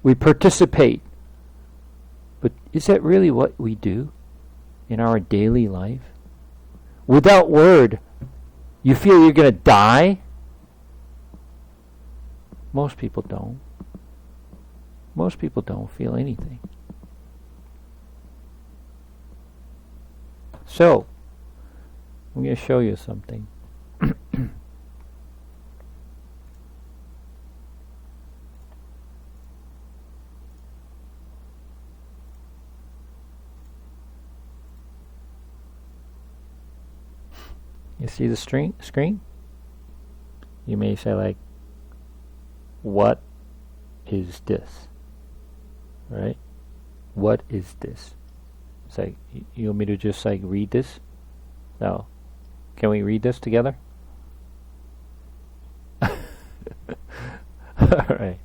We participate. But is that really what we do in our daily life? Without Word, you feel you're going to die? Most people don't. Most people don't feel anything. So, I'm going to show you something. You see the screen? You may say like, what is this? Right? What is this? It's like, you want me to just like read this? No. Can we read this together? Alright.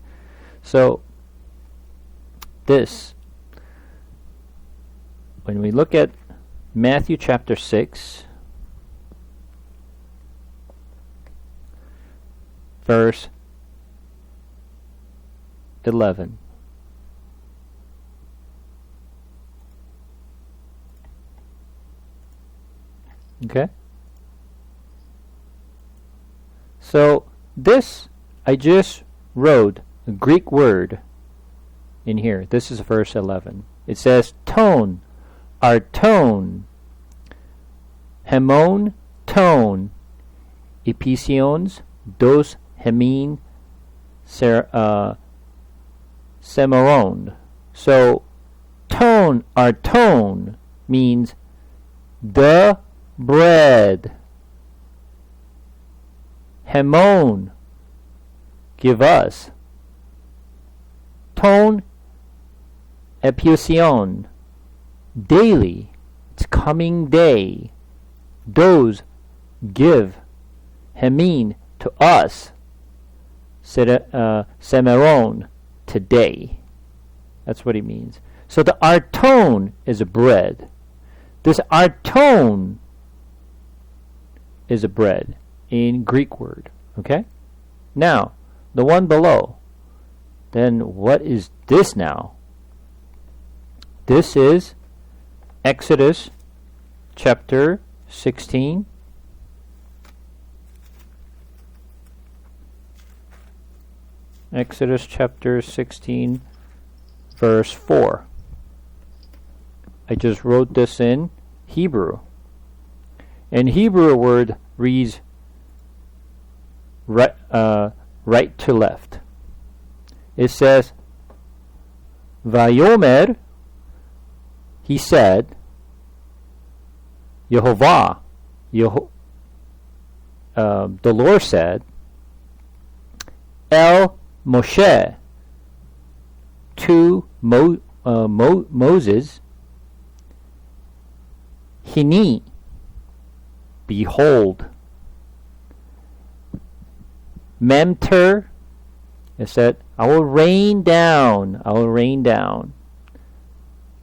So, this, when we look at Matthew chapter 6, verse 11. Okay? So, this, I just wrote a Greek word in here. This is verse 11. It says, tone, artone, hemon, tone, episions, dos, hemin, semeron. So, tone, artone means the bread. Hemon, give us. Ton, epision, daily, it's coming day. Dos, give. Hemin, to us. Semeron, today. That's what he means. So the arton is a bread. This arton is a bread in Greek word. Okay? Now, the one below. Then what is this now? This is Exodus chapter 16. Exodus chapter 16, verse 4. I just wrote this in Hebrew. In Hebrew, a word reads right to left. It says, Vayomer, he said, Yehovah, the Lord said, El Moshe, to Moses, Hini, behold. Memter, it said, I will rain down.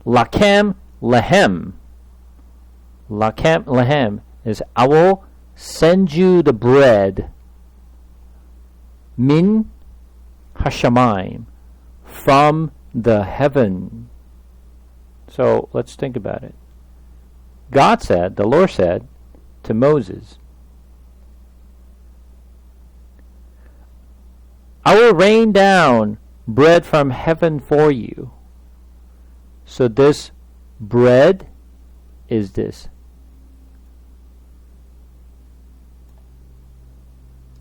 Lakem lehem. Lakem lehem is I will send you the bread. Min hashamayim, from the heaven. So let's think about it. God said, the Lord said to Moses, I will rain down bread from heaven for you. So this bread is this.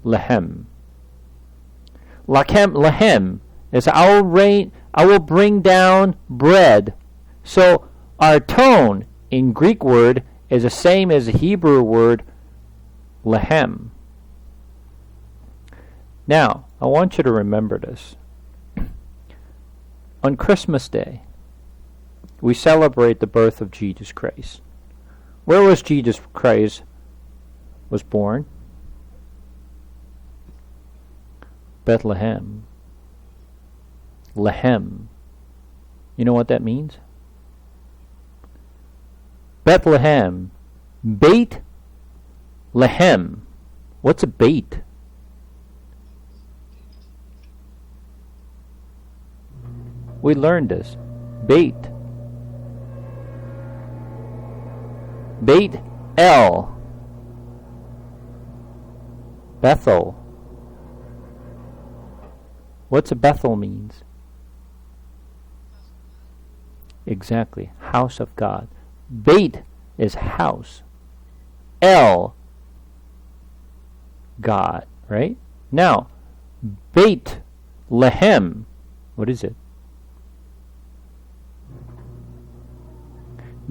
Lehem. Lakem lehem is I will bring down bread. So our tone in Greek word is the same as the Hebrew word lehem. Now, I want you to remember this. On Christmas Day, we celebrate the birth of Jesus Christ. Where was Jesus Christ was born? Bethlehem. Lehem. You know what that means? Bethlehem. Beit Lehem. What's a bait? We learned this. Beit. Beit El. Bethel. What's a Bethel means? Exactly. House of God. Beit is house. El, God, right? Now, Beit Lehem, what is it?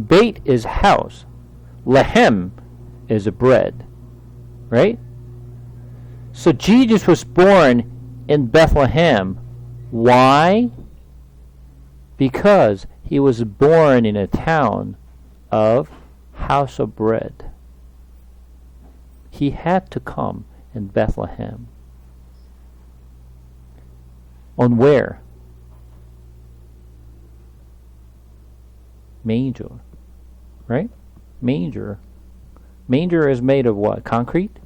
Beit is house. Lehem is a bread, right? So Jesus was born in Bethlehem. Why? Because he was born in a town of house of bread. He had to come in Bethlehem. On where? Manger. Right? Manger. Manger is made of what? Concrete?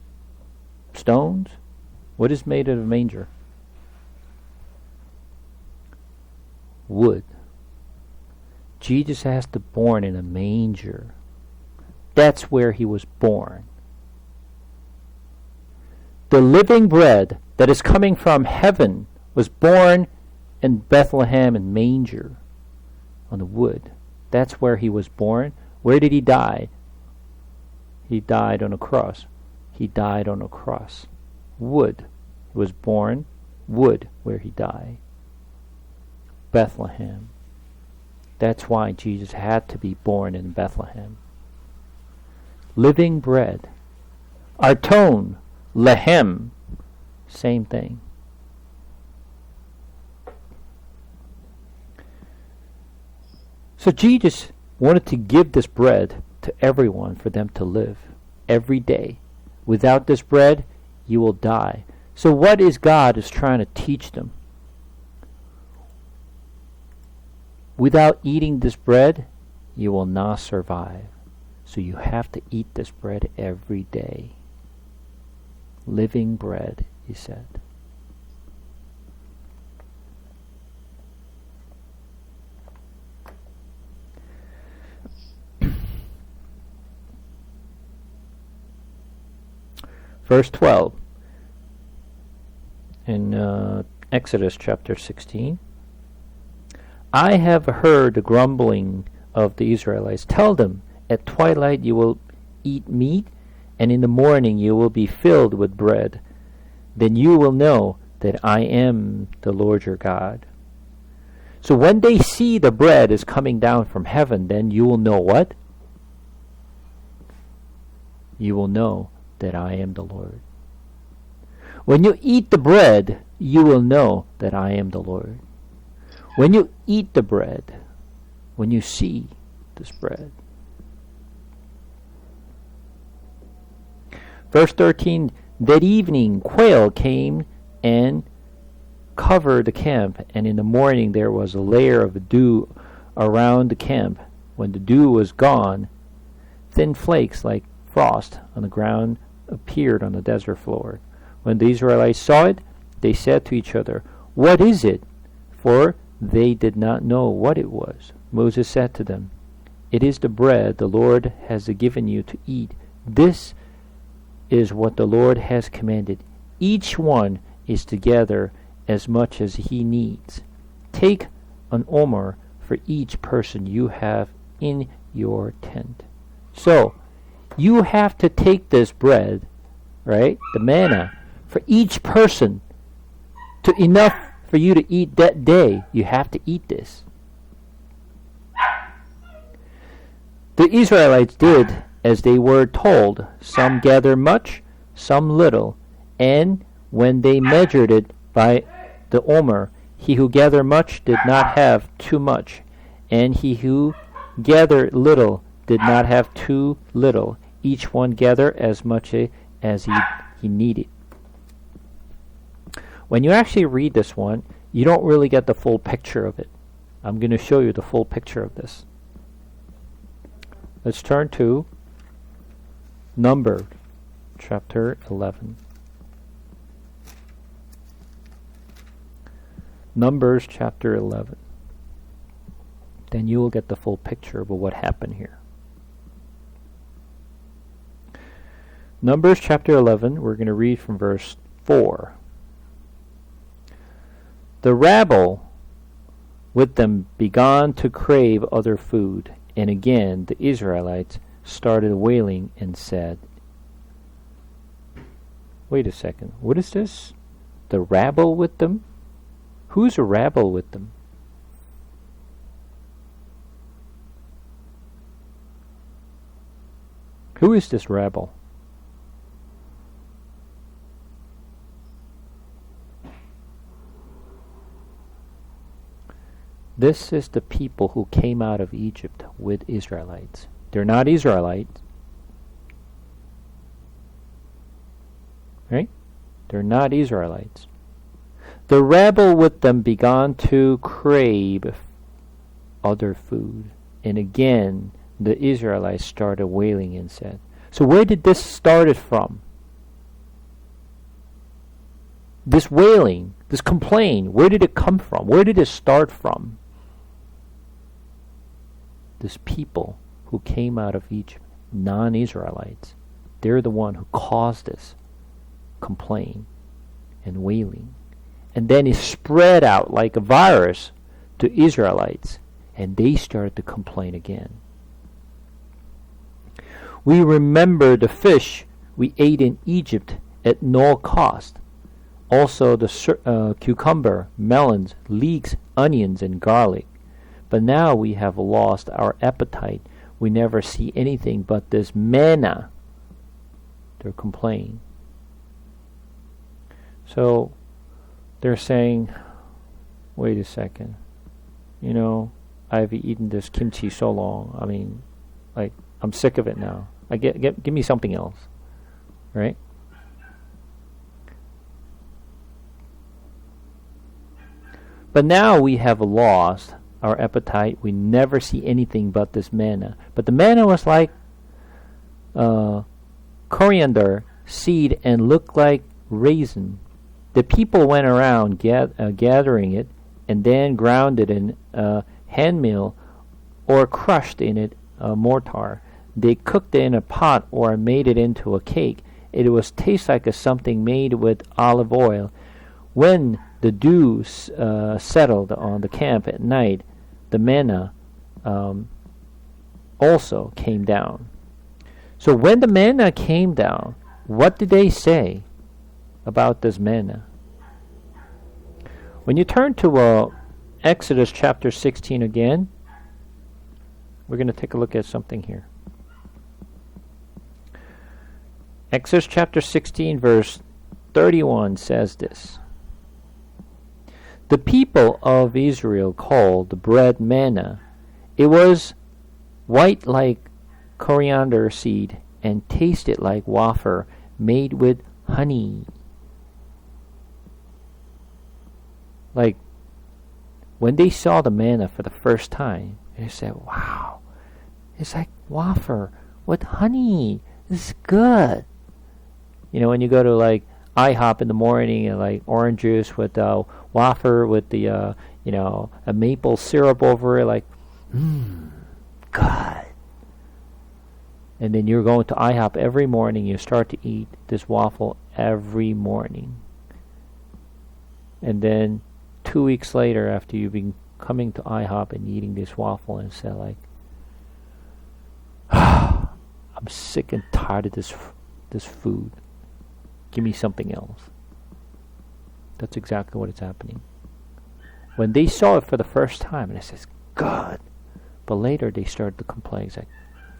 Stones? What is made of a manger? Wood. Jesus has to be born in a manger. That's where he was born. The living bread that is coming from heaven was born in Bethlehem in manger on the wood. That's where he was born. Where did he die? He died on a cross. He died on a cross. Wood. He was born wood where he died. Bethlehem. That's why Jesus had to be born in Bethlehem. Living bread. Arton, lehem, same thing. So Jesus wanted to give this bread to everyone for them to live every day. Without this bread, you will die. So what is God is trying to teach them? Without eating this bread, you will not survive. So you have to eat this bread every day. Living bread, he said. Verse 12 in Exodus chapter 16. I have heard the grumbling of the Israelites. Tell them, at twilight you will eat meat, and in the morning you will be filled with bread. Then you will know that I am the Lord your God. So when they see the bread is coming down from heaven, then you will know what? You will know that I am the Lord. When you eat the bread, you will know that I am the Lord. When you eat the bread, when you see this bread. Verse 13, that evening quail came and covered the camp, and in the morning there was a layer of dew around the camp. When the dew was gone, thin flakes like frost on the ground appeared on the desert floor. When the Israelites saw it, they said to each other, what is it? For they did not know what it was. Moses said to them, it is the bread the Lord has given you to eat. This is what the Lord has commanded. Each one is to gather as much as he needs. Take an omer for each person you have in your tent. So, you have to take this bread, right, the manna, for each person, to enough for you to eat that day. You have to eat this. The Israelites did as they were told. Some gathered much, some little. And when they measured it by the omer, he who gathered much did not have too much, and he who gathered little did not have too little. Each one gathered as much as he needed. When you actually read this one, you don't really get the full picture of it. I'm going to show you the full picture of this. Let's turn to Numbers chapter 11. Numbers chapter 11. Then you will get the full picture of what happened here. Numbers chapter 11, we're going to read from verse 4. The rabble with them began to crave other food, and again the Israelites started wailing and said, wait a second, what is this? The rabble with them? Who's a rabble with them? Who is this rabble? This is the people who came out of Egypt with Israelites. They're not Israelites. Right? They're not Israelites. The rebel with them began to crave other food. And again, the Israelites started wailing and said, so where did this started from? This wailing, this complaint, where did it come from? Where did it start from? This people who came out of Egypt, non-Israelites, they're the one who caused this complaint and wailing. And then it spread out like a virus to Israelites, and they started to complain again. We remember the fish we ate in Egypt at no cost. Also the cucumber, melons, leeks, onions, and garlic. But now we have lost our appetite. We never see anything but this manna. They're complaining. So they're saying, wait a second. You know, I've eaten this kimchi so long. I mean, like, I'm sick of it now. Give me something else. Right? But now we have lost our appetite. We never see anything but this manna. But the manna was like coriander seed and looked like raisin. The people went around gathering it and then ground it in a hand mill or crushed in it a mortar. They cooked it in a pot or made it into a cake. It was taste like something made with olive oil. When the dew settled on the camp at night, the manna also came down. So when the manna came down, what did they say about this manna? When you turn to Exodus chapter 16 again, we're going to take a look at something here. Exodus chapter 16 verse 31 says this. The people of Israel called the bread manna. It was white like coriander seed and tasted like wafer made with honey. Like, when they saw the manna for the first time, they said, wow, it's like wafer with honey. This is good. You know, when you go to like IHOP in the morning and like orange juice with wafer with the a maple syrup over it, like good. And then you're going to IHOP every morning. You start to eat this waffle every morning, and then 2 weeks later, after you've been coming to IHOP and eating this waffle, and say like, I'm sick and tired of this food. Give me something else. That's exactly what is happening. When they saw it for the first time, and it says, good. But later they started to complain. It's like,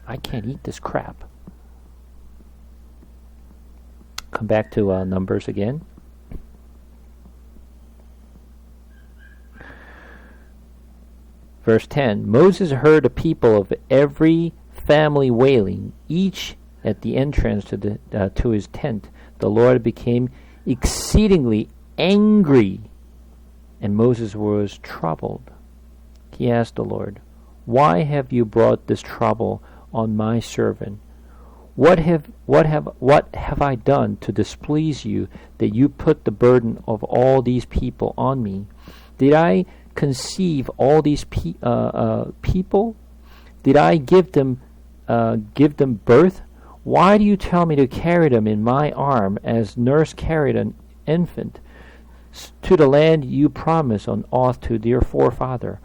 I can't eat this crap. Come back to Numbers again. Verse 10, Moses heard the people of every family wailing, each at the entrance to his tent. The Lord became exceedingly angry, and Moses was troubled. He asked the Lord, why have you brought this trouble on my servant? What have I done to displease you that you put the burden of all these people on me? Did I conceive all these people? Did I give them birth? Why do you tell me to carry them in my arm as nurse carried an infant to the land you promised on oath to their forefather?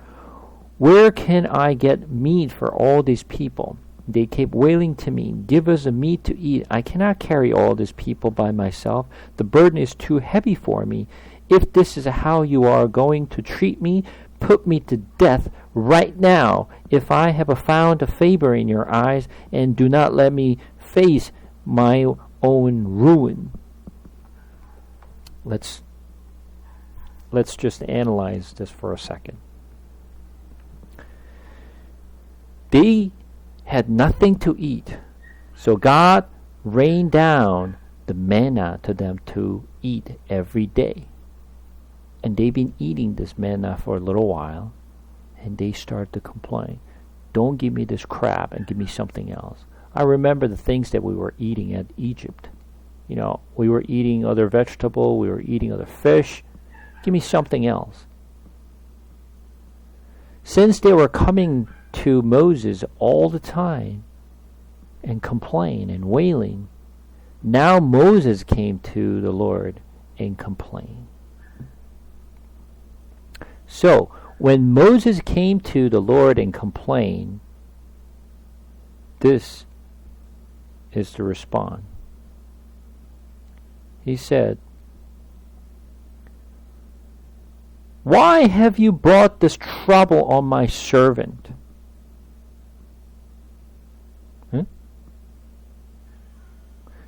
Where can I get meat for all these people? They kept wailing to me, give us a meat to eat. I cannot carry all these people by myself. The burden is too heavy for me. If this is how you are going to treat me, put me to death right now. If I have found a favor in your eyes, and do not let me face my own ruin. Let's just analyze this for a second. They had nothing to eat. So God rained down the manna to them to eat every day. And they've been eating this manna for a little while, and they start to complain. Don't give me this crab and give me something else. I remember the things that we were eating at Egypt. We were eating other vegetable, we were eating other fish. Give me something else. Since they were coming to Moses all the time and complain and wailing, now Moses came to the Lord and complained. So, when Moses came to the Lord and complained, this is to respond. He said, "Why have you brought this trouble on my servant?"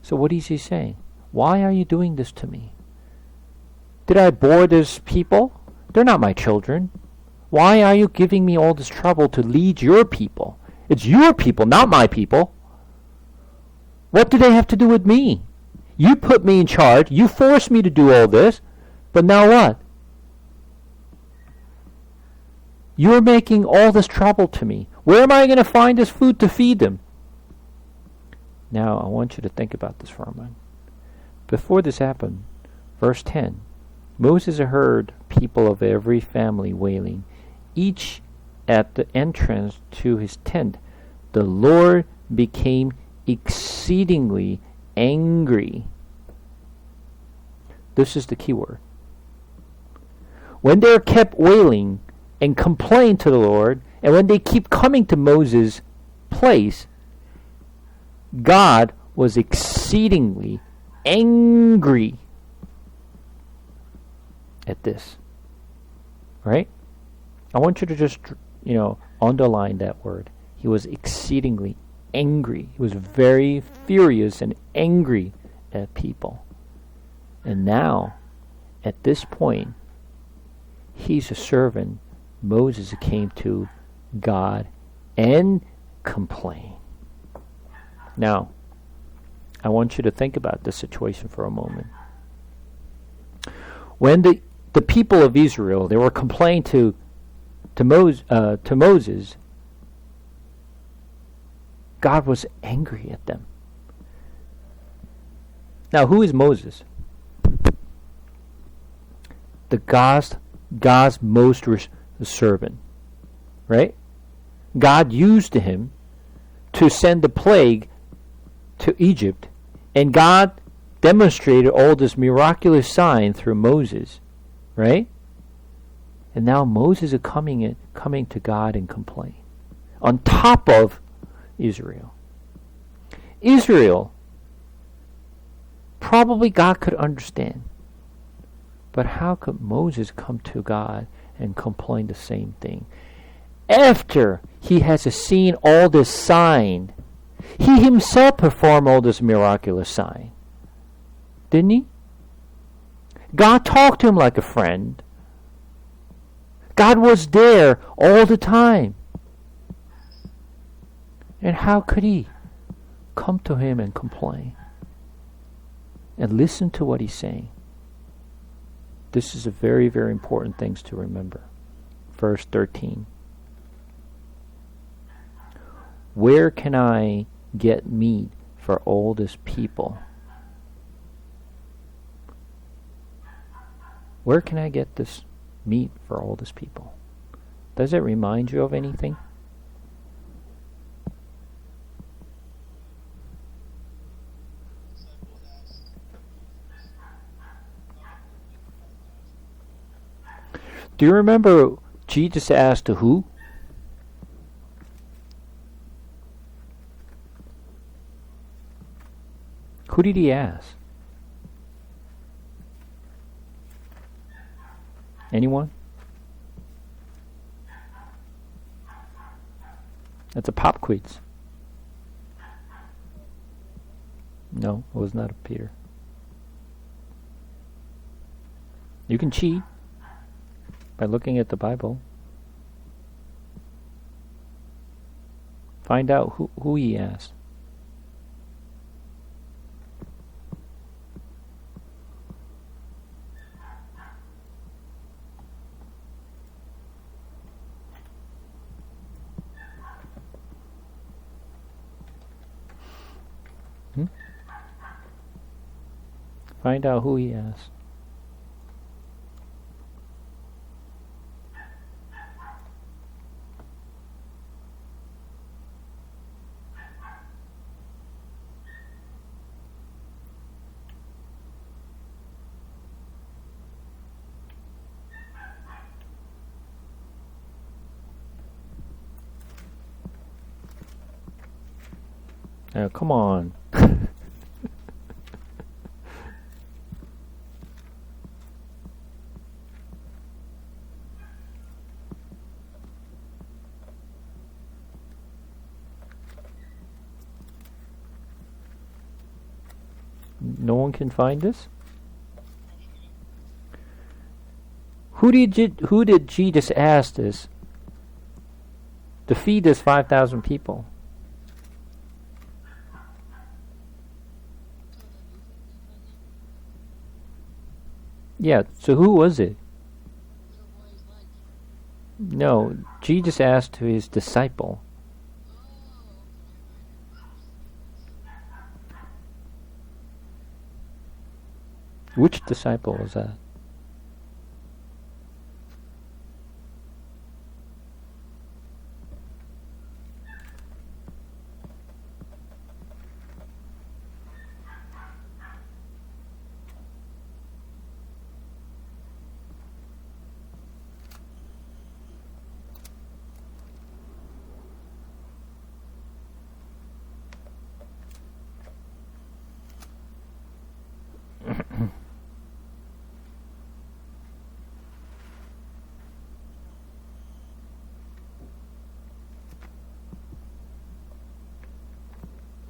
So what is he saying? Why are you doing this to me? Did I bore these people? They're not my children. Why are you giving me all this trouble to lead your people? It's your people, not my people. What do they have to do with me? You put me in charge. You forced me to do all this. But now what? You're making all this trouble to me. Where am I going to find this food to feed them? Now, I want you to think about this for a moment. Before this happened, verse 10, Moses heard people of every family wailing, each at the entrance to his tent. The Lord became exceedingly angry. This is the key word. When they kept wailing and complained to the Lord, and when they keep coming to Moses' place, God was exceedingly angry at this. Right? I want you to just, underline that word. He was exceedingly angry. He was very furious and angry at people. And now, at this point, he's a servant. Moses came to God and complained. Now, I want you to think about this situation for a moment. When the people of Israel, they were complaining to Moses, God was angry at them. Now, who is Moses? God's most servant, right? God used him to send the plague to Egypt, and God demonstrated all this miraculous sign through Moses, right? And now Moses is coming to God and complain on top of Israel. Israel, probably God could understand, but how could Moses come to God and complain the same thing? After he has seen all this sign, he himself performed all this miraculous sign. Didn't he? God talked to him like a friend. God was there all the time. And how could he come to him and complain? And listen to what he's saying. This is a very, very important thing to remember. Verse 13. Where can I get meat for all this people? Where can I get this meat for all this people? Does it remind you of anything? Do you remember Jesus asked to who? Who did he ask? Anyone? That's a pop quiz. No, it was not a Peter. You can cheat by looking at the Bible. Find out who he asked. Hmm? Find out who he asked. Now, come on. No one can find this? Who did Jesus ask this to feed this 5,000 people? Yeah, so who was it? No, Jesus asked to his disciple. Which disciple was that?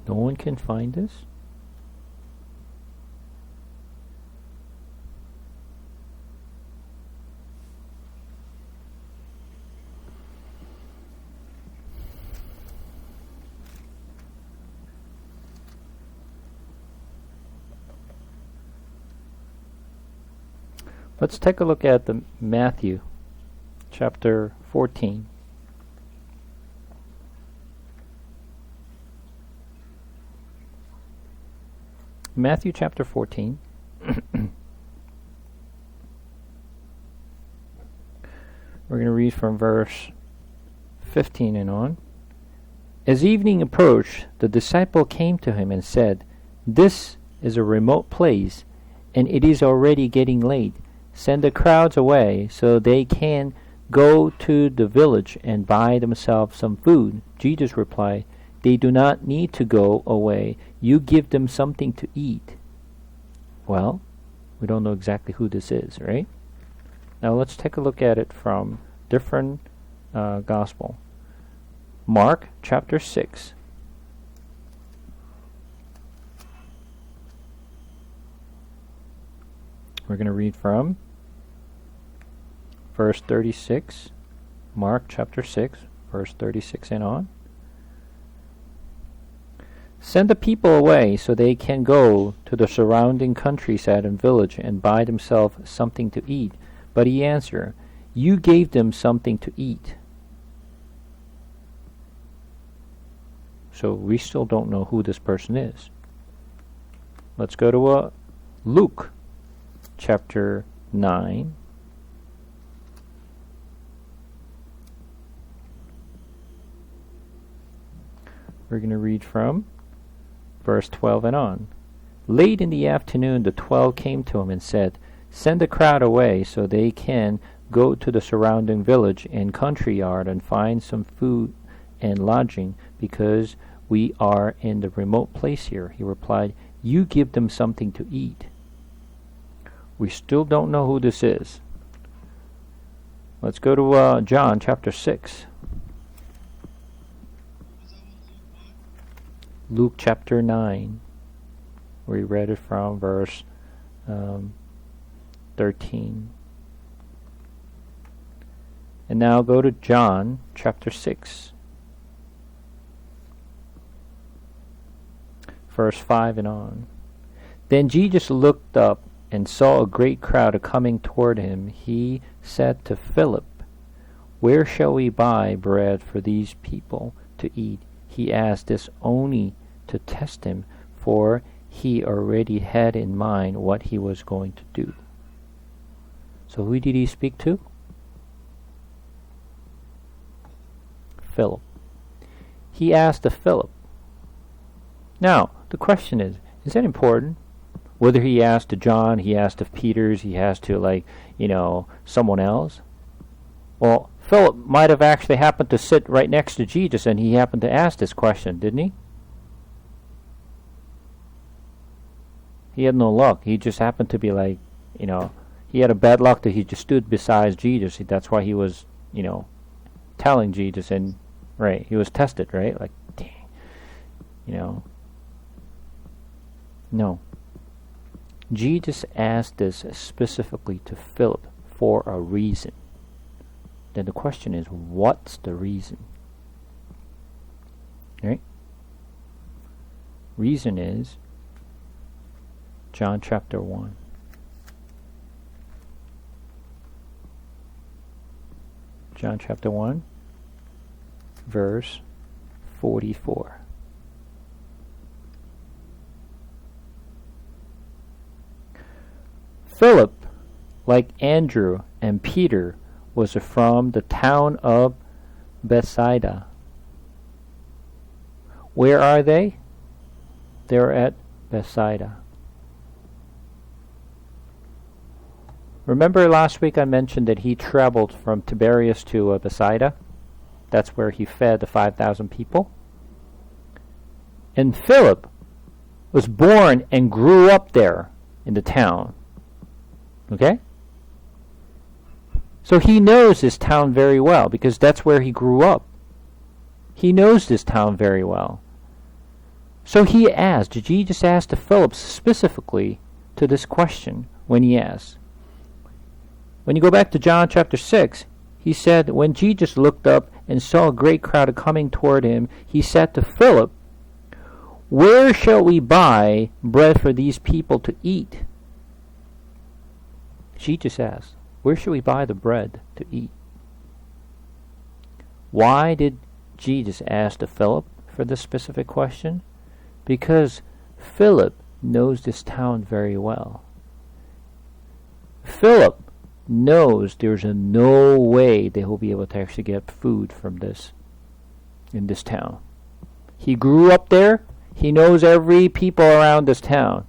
No one can find this? Let's take a look at the Matthew chapter 14. Matthew chapter 14. We're going to read from verse 15 and on. As evening approached, the disciple came to him and said, "This is a remote place, and it is already getting late. Send the crowds away so they can go to the village and buy themselves some food." Jesus replied, "They do not need to go away. You give them something to eat." Well, we don't know exactly who this is, right? Now let's take a look at it from different gospel. Mark chapter 6. We're going to read from verse 36. Mark chapter 6, verse 36 and on. Send the people away so they can go to the surrounding countryside and village and buy themselves something to eat. But he answered, "You gave them something to eat." So we still don't know who this person is. Let's go to Luke chapter 9. We're going to read from verse 12 and on. Late in the afternoon, the 12 came to him and said, "Send the crowd away so they can go to the surrounding village and country yard and find some food and lodging, because we are in the remote place here." He replied, "You give them something to eat." We still don't know who this is. Let's go to John chapter 6. Luke chapter 9. We read it from verse 13. And now go to John chapter 6. verse 5 and on. Then Jesus looked up and saw a great crowd coming toward him. He said to Philip, "Where shall we buy bread for these people to eat?" He asked this only to test him, for he already had in mind what he was going to do. So who did he speak to? Philip. He asked to Philip. Now, the question is that important? Whether he asked to John, he asked of Peter's, he asked to someone else? Well, Philip might have actually happened to sit right next to Jesus, and he happened to ask this question, didn't he? He had no luck. He just happened to be he had a bad luck that he just stood beside Jesus. That's why he was, telling Jesus, and right, he was tested, right? Like, dang, No. Jesus asked this specifically to Philip for a reason. Then the question is, what's the reason? Right? Reason is John chapter 1. John chapter 1, verse 44. Philip, like Andrew and Peter, was from the town of Bethsaida. Where are they? They're at Bethsaida. Remember last week I mentioned that he traveled from Tiberias to Bethsaida? That's where he fed the 5,000 people. And Philip was born and grew up there in the town. Okay? So he knows this town very well because that's where he grew up. He knows this town very well. So he asked, Jesus asked to Philip specifically to this question when he asked. When you go back to John chapter 6, he said, when Jesus looked up and saw a great crowd coming toward him, he said to Philip, "Where shall we buy bread for these people to eat?" Jesus asked, where should we buy the bread to eat? Why did Jesus ask to Philip for this specific question? Because Philip knows this town very well. Philip knows there's no way they will be able to actually get food from this in this town. He grew up there. He knows every people around this town.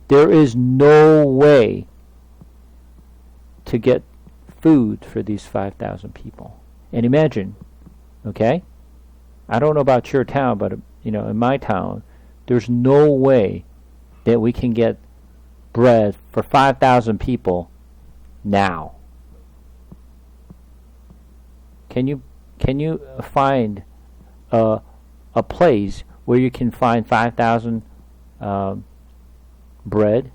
There is no way to get food for these 5,000 people. And imagine, okay? I don't know about your town, but in my town, there's no way that we can get bread for 5,000 people now. Can you find a place where you can find 5,000 bread?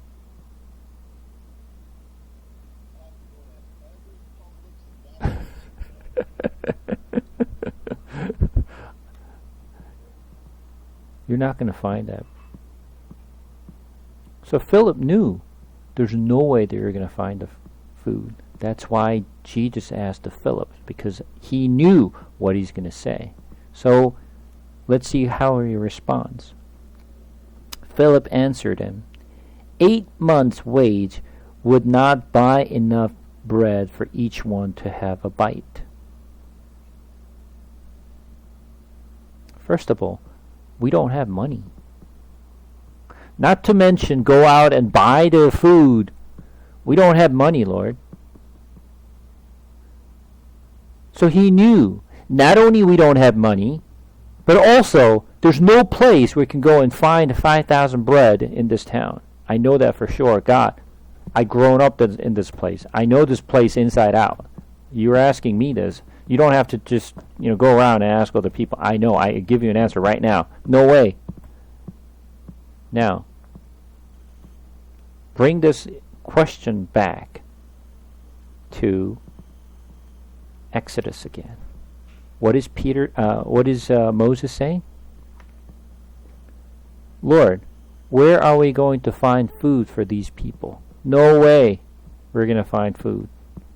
You're not going to find that. So Philip knew there's no way that you're going to find the food. That's why Jesus asked to Philip, because he knew what he's going to say. So let's see how he responds. Philip answered him, 8 months' wage would not buy enough bread for each one to have a bite. First of all, we don't have money. Not to mention go out and buy the food. We don't have money, Lord. So he knew not only we don't have money, but also there's no place where we can go and find 5,000 bread in this town. I know that for sure. God, I've grown up in this place. I know this place inside out. You're asking me this. You don't have to just go around and ask other people. I know. I give you an answer right now. No way. Now, bring this question back to Exodus again. What is Moses saying? Lord, Where are we going to find food for these people? No way we're going to find food.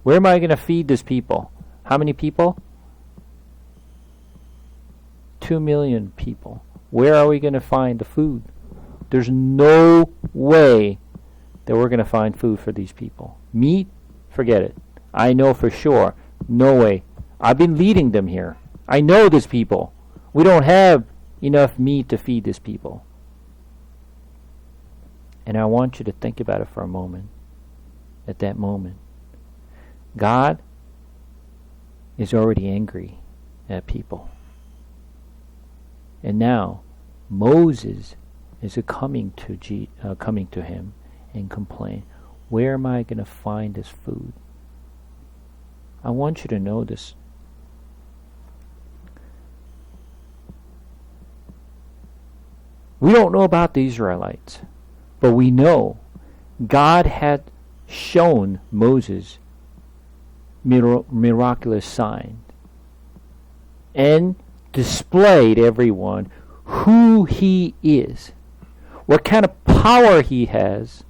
Where am I going to feed these people? How many people? 2 million people. Where are we going to find the food? There's no way that we're going to find food for these people. Meat? Forget it. I know for sure. No way. I've been leading them here. I know these people. We don't have enough meat to feed these people. And I want you to think about it for a moment. At that moment, God is already angry at people. And now Moses is coming to him and complain, where am I going to find this food? I want you to know this. We don't know about the Israelites, but we know God had shown Moses miraculous signs and displayed everyone who he is, what kind of power he has,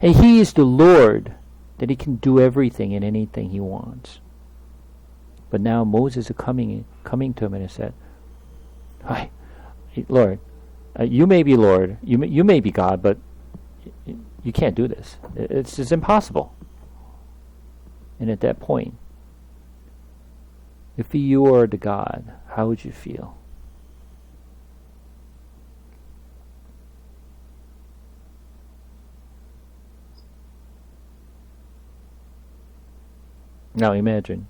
and he is the Lord, that he can do everything and anything he wants. But now Moses is coming to him and he said, "Hi, Lord, you may be Lord, you may be God, but you can't do this. It's just impossible." And at that point, if you were the God, how would you feel? Now imagine,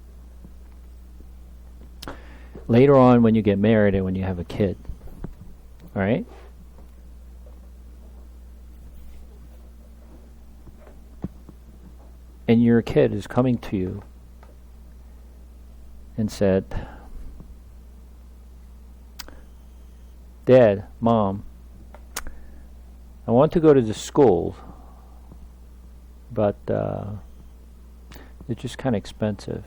later on when you get married and when you have a kid, alright? And your kid is coming to you and said, "Dad, Mom, I want to go to the school, but it's just kind of expensive.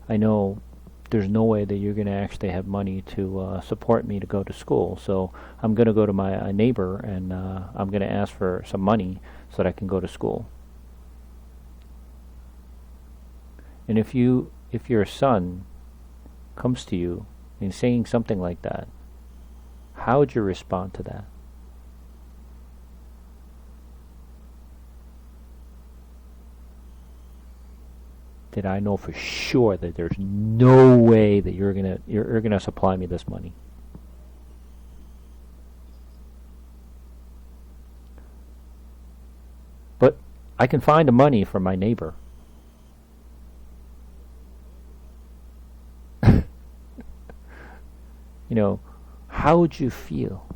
I know there's no way that you're going to actually have money to support me to go to school, so I'm going to go to my neighbor and I'm going to ask for some money so that I can go to school." And if your son comes to you and saying something like that, how would you respond to that? That I know for sure that there's no way that you're gonna supply me this money. But I can find the money from my neighbor. How would you feel?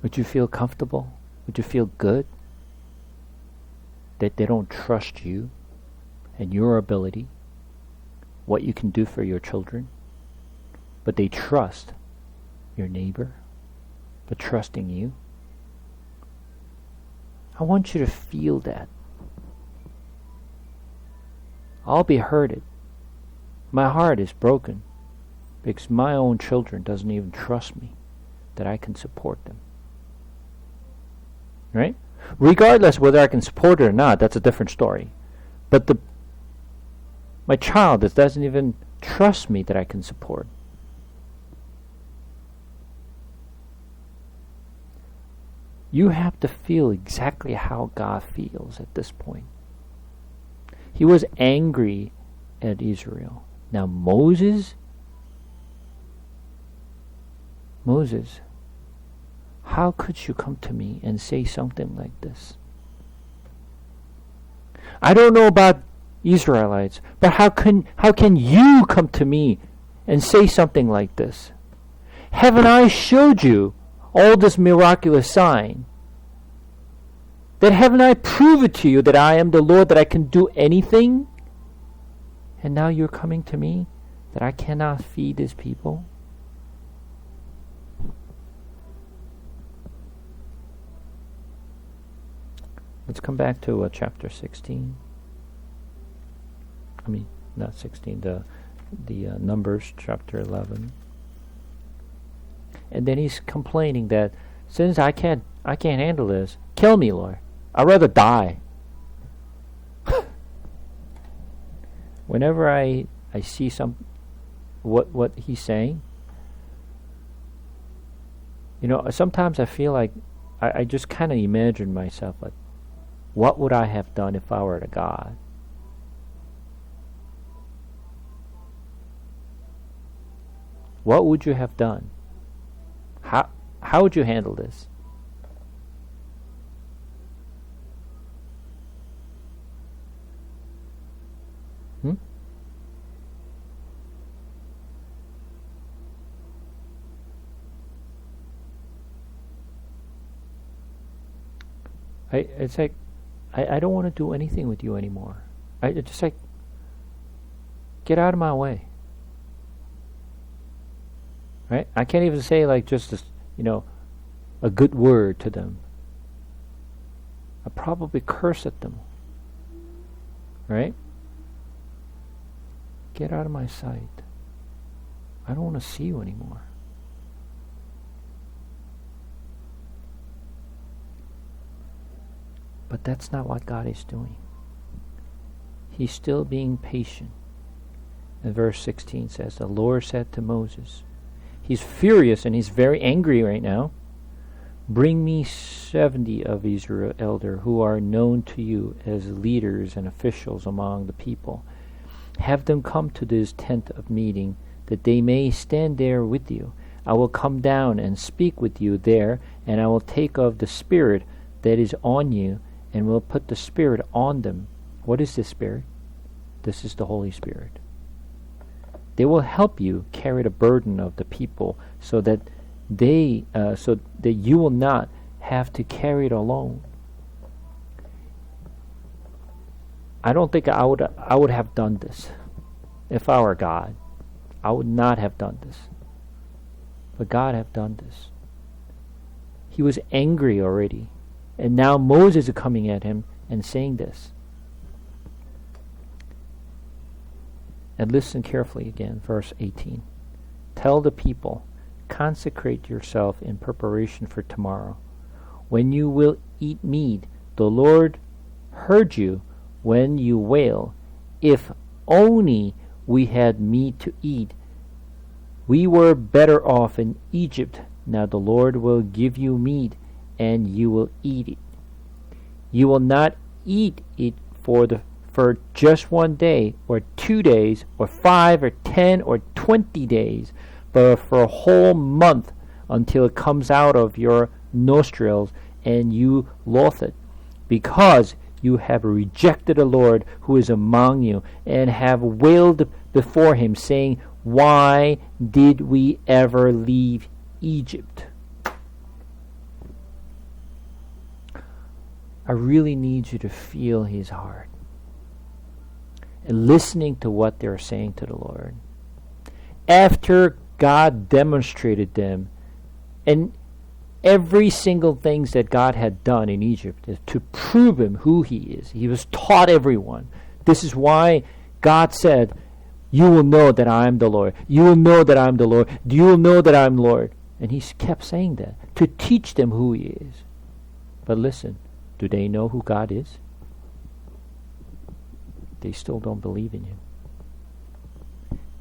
Would you feel comfortable? Would you feel good? That they don't trust you and your ability, what you can do for your children, but they trust your neighbor, but trusting you? I want you to feel that. I'll be hurted. My heart is broken because my own children doesn't even trust me that I can support them. Right? Regardless whether I can support it or not, that's a different story. But my child that doesn't even trust me that I can support. You have to feel exactly how God feels at this point. He was angry at Israel. Now Moses, how could you come to me and say something like this? I don't know about Israelites, but how can you come to me and say something like this? Haven't I showed you all this miraculous sign? That haven't I proven to you that I am the Lord, that I can do anything? And now you're coming to me that I cannot feed these people? Let's come back to chapter 16. I mean, not 16, the Numbers chapter 11. And then he's complaining that since I can't handle this, kill me, Lord. I'd rather die. Whenever I see what he's saying, sometimes I feel like I just kind of imagine myself like, what would I have done if I were the God? What would you have done? How would you handle this? It's like I don't want to do anything with you anymore. It's just like, get out of my way. Right? I can't even say like just this, a good word to them. I probably curse at them. Right? Get out of my sight. I don't want to see you anymore. But that's not what God is doing. He's still being patient. And verse 16 says, the Lord said to Moses, he's furious and he's very angry right now. Bring me 70 of Israel elders who are known to you as leaders and officials among the people. Have them come to this tent of meeting, that they may stand there with you. I will come down and speak with you there, and I will take of the Spirit that is on you, and will put the Spirit on them. What is this Spirit? This is the Holy Spirit. They will help you carry the burden of the people, so that you will not have to carry it alone. I don't think I would have done this if I were God. I would not have done this. But God have done this. He was angry already. And now Moses is coming at him and saying this. And listen carefully again, verse 18. Tell the people, consecrate yourself in preparation for tomorrow, when you will eat meat. The Lord heard you when you wail. If only we had meat to eat. We were better off in Egypt. Now the Lord will give you meat, and you will eat it. You will not eat it for just 1 day, or 2 days, or 5, or 10, or 20 days, but for a whole month, until it comes out of your nostrils, and you loathe it, because you have rejected the Lord who is among you, and have wailed before him, saying, why did we ever leave Egypt? I really need you to feel his heart and listening to what they're saying to the Lord. After God demonstrated them, and every single things that God had done in Egypt is to prove him who he is. He was taught everyone. This is why God said, you will know that I am the Lord. You will know that I am the Lord. You will know that I am Lord. And he kept saying that to teach them who he is. But listen, do they know who God is? They still don't believe in him.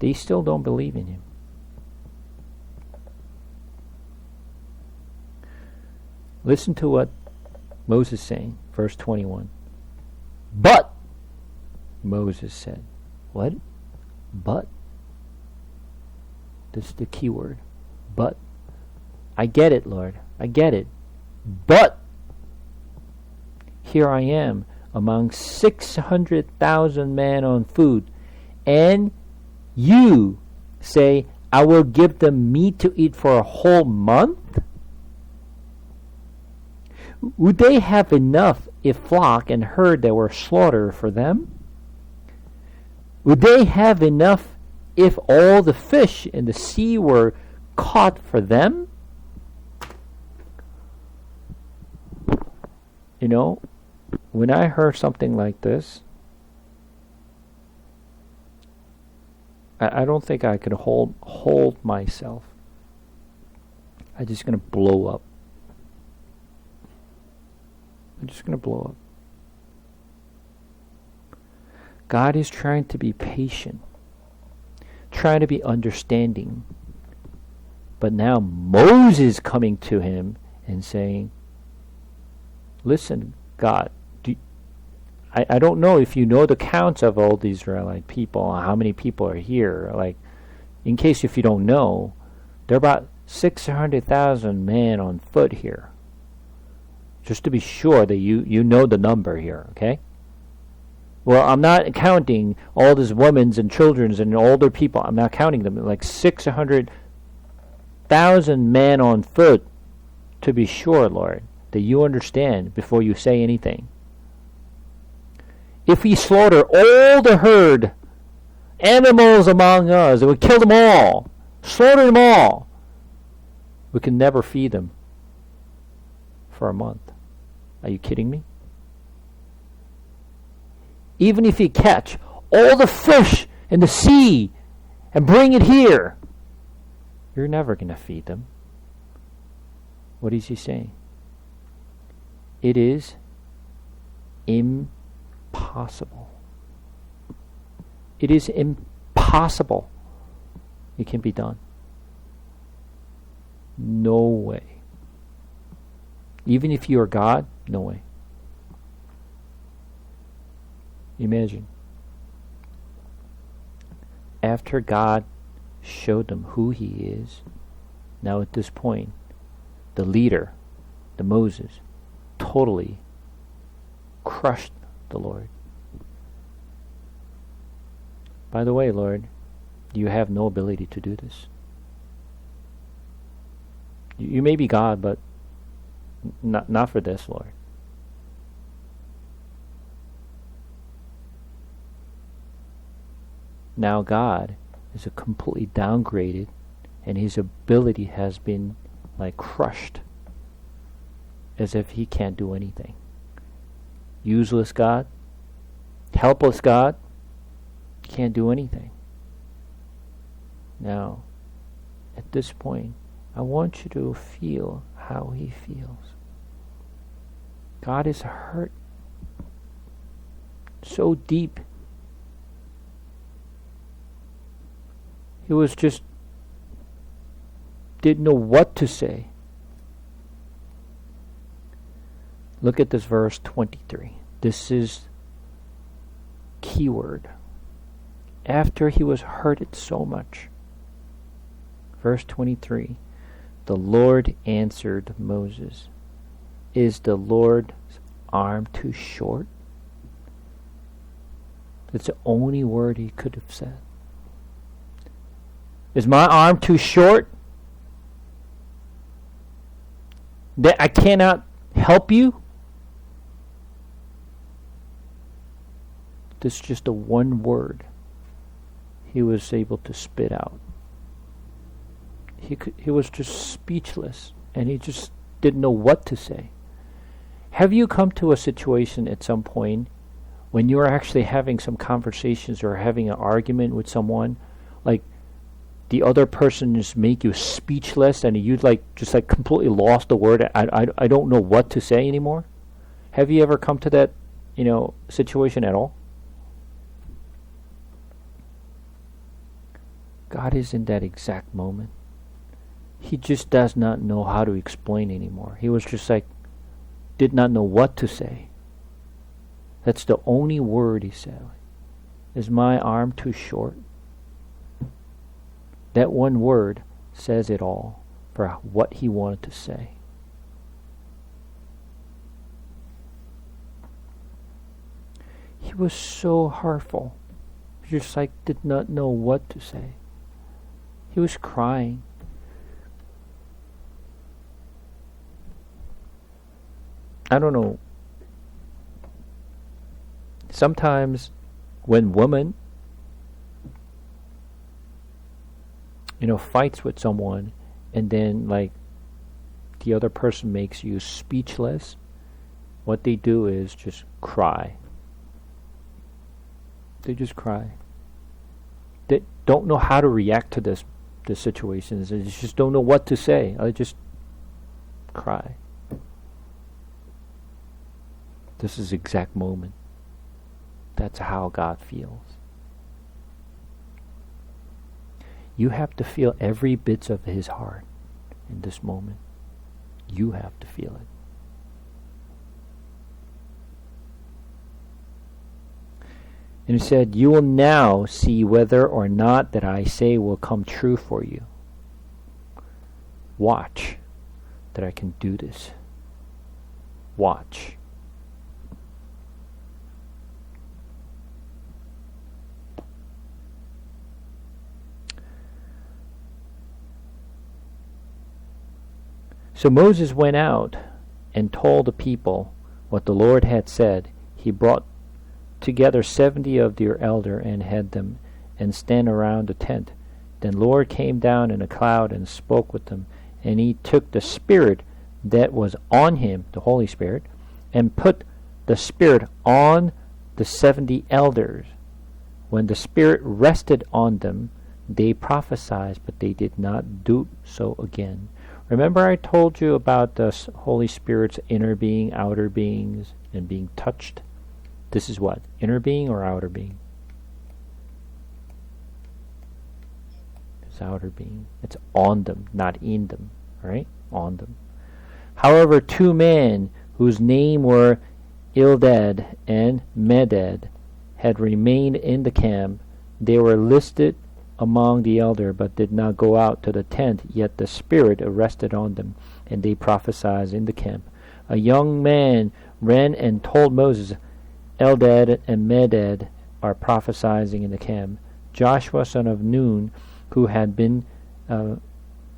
They still don't believe in him. Listen to what Moses is saying, verse 21. But, Moses said, what? But. This is the key word. But. I get it, Lord. I get it. But, here I am among 600,000 men on food, and you say, I will give them meat to eat for a whole month? Would they have enough if flock and herd that were slaughtered for them? Would they have enough if all the fish in the sea were caught for them? You know, when I heard something like this, I don't think I could hold myself. I'm just going to blow up. I'm just going to blow up. God is trying to be patient, trying to be understanding. But now Moses coming to him and saying, listen, God, I don't know if you know the counts of all the Israelite people, how many people are here. Like, in case if you don't know, there are about 600,000 men on foot here. Just to be sure that you know the number here, okay? Well, I'm not counting all these women and children and older people. I'm not counting them. Like 600,000 men on foot, to be sure, Lord, that you understand before you say anything. If we slaughter all the herd, animals among us, and we kill them all, slaughter them all, we can never feed them for a month. Are you kidding me? Even if you catch all the fish in the sea and bring it here, you're never going to feed them. What is he saying? It is impossible. It is impossible. It can be done. No way. Even if you are God, no way. Imagine. After God showed them who he is, now at this point, the leader, the Moses, totally crushed the Lord. By the way, Lord, you have no ability to do this. You may be God, but not for this, Lord. Now God is a completely downgraded, and his ability has been like crushed, as if he can't do anything. Useless God, helpless God, can't do anything. Now, at this point, I want you to feel how he feels. God is hurt so deep. He was just didn't know what to say. Look at this verse 23. This is keyword. After he was hurted so much. Verse 23. The Lord answered Moses, is the Lord's arm too short? That's the only word he could have said. Is my arm too short that I cannot help you? This is just a one word he was able to spit out. He was just speechless, and he just didn't know what to say. Have you come to a situation at some point when you're actually having some conversations or having an argument with someone, like the other person just make you speechless and you just completely lost the word? I don't know what to say anymore. Have you ever come to that, situation at all? God is in that exact moment. He just does not know how to explain anymore. He was just did not know what to say. That's the only word he said. Is my arm too short? That one word says it all for what he wanted to say. He was so hurtful. He just did not know what to say. He was crying. I don't know. Sometimes when women, fights with someone and then the other person makes you speechless, what they do is just cry. They just cry. They don't know how to react to this situations. They just don't know what to say. cry. This is the exact moment. That's how God feels. You have to feel every bit of his heart in this moment. You have to feel it. And he said, you will now see whether or not that I say will come true for you. Watch that I can do this. Watch. So Moses went out and told the people what the Lord had said. He brought together 70 of their elder and had them and stand around the tent. Then Lord came down in a cloud and spoke with them. And he took the Spirit that was on him, the Holy Spirit, and put the Spirit on the 70 elders. When the Spirit rested on them, they prophesied, but they did not do so again. Remember I told you about the Holy Spirit's inner being, outer beings, and being touched? This is what? Inner being or outer being? It's outer being. It's on them, not in them. Right? On them. However, 2 men whose name were Eldad and Medad had remained in the camp. They were listed among the elder, but did not go out to the tent, yet the Spirit rested on them, and they prophesied in the camp. A young man ran and told Moses, Eldad and Medad are prophesying in the camp. Joshua son of Nun, who had been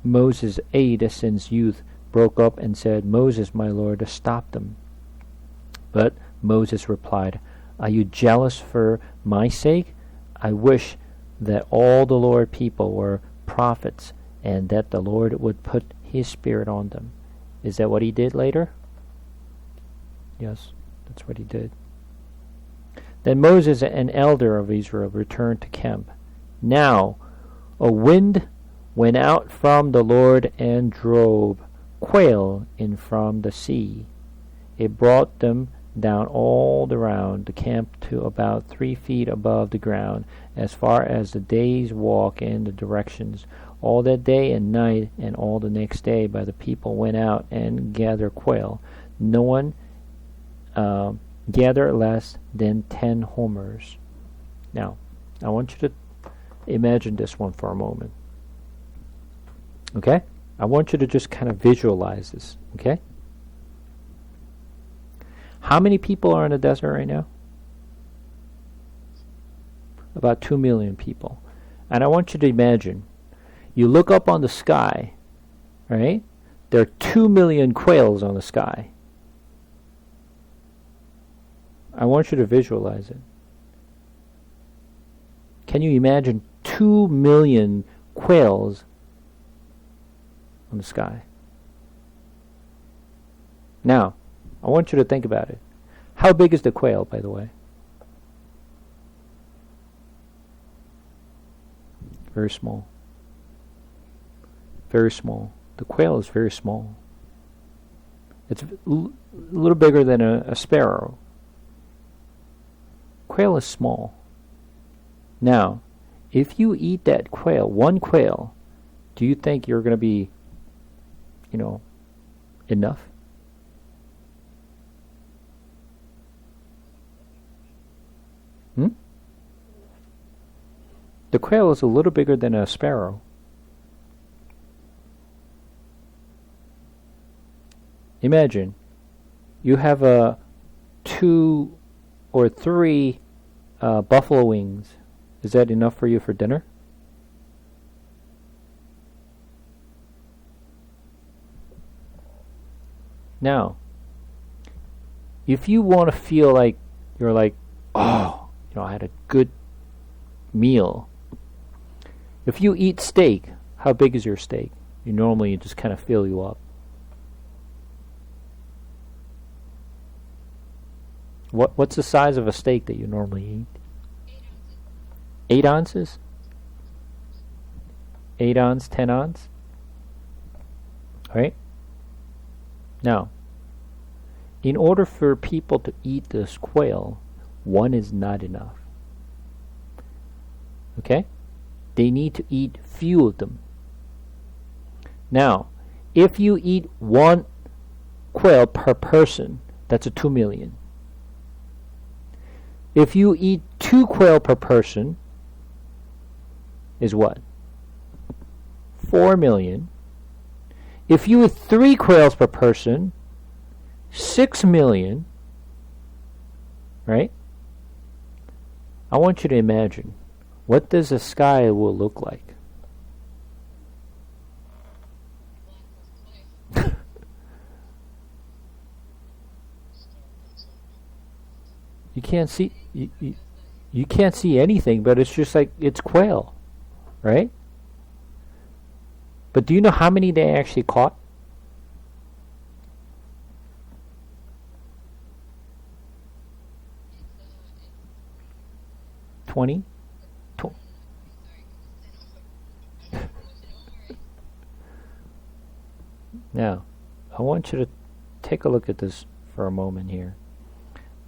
Moses' aide since youth, broke up and said, Moses, my lord, stop them. But Moses replied, are you jealous for my sake? I wish that all the Lord people were prophets, and that the Lord would put his Spirit on them. Is that what he did later? Yes, that's what he did. Then Moses, an elder of Israel, returned to camp. Now a wind went out from the Lord and drove quail in from the sea. It brought them down all around the camp to about 3 feet above the ground, as far as the day's walk in the directions. All that day and night and all the next day by the people went out and gathered quail. No one gathered less than 10 homers. Now, I want you to imagine this one for a moment. Okay? I want you to just kind of visualize this. Okay? How many people are in the desert right now? About 2 million people. And I want you to imagine, you look up on the sky, right? There are 2 million quails on the sky. I want you to visualize it. Can you imagine 2 million quails on the sky? Now, I want you to think about it. How big is the quail, by the way? Very small. Very small. The quail is very small. It's a little bigger than a sparrow. Quail is small. Now, if you eat that quail, one quail, do you think you're going to be, enough? The quail is a little bigger than a sparrow. Imagine you have 2 or 3 buffalo wings. Is that enough for you for dinner? Now, if you want to feel like you're like, I had a good meal. If you eat steak, how big is your steak? You normally just kind of fill you up. What's the size of a steak that you normally eat? 8 ounces? 8 ounce, 10 ounce? Right? Now, in order for people to eat this quail, one is not enough. Okay? They need to eat few of them. Now, if you eat one quail per person, that's a 2 million. If you eat 2 quail per person, is what? 4 million. If you eat 3 quails per person, 6 million, right? I want you to imagine, what does the sky will look like? You can't see you can't see anything, but it's just like it's quail, right? But do you know how many they actually caught? $20? Now, I want you to take a look at this for a moment here.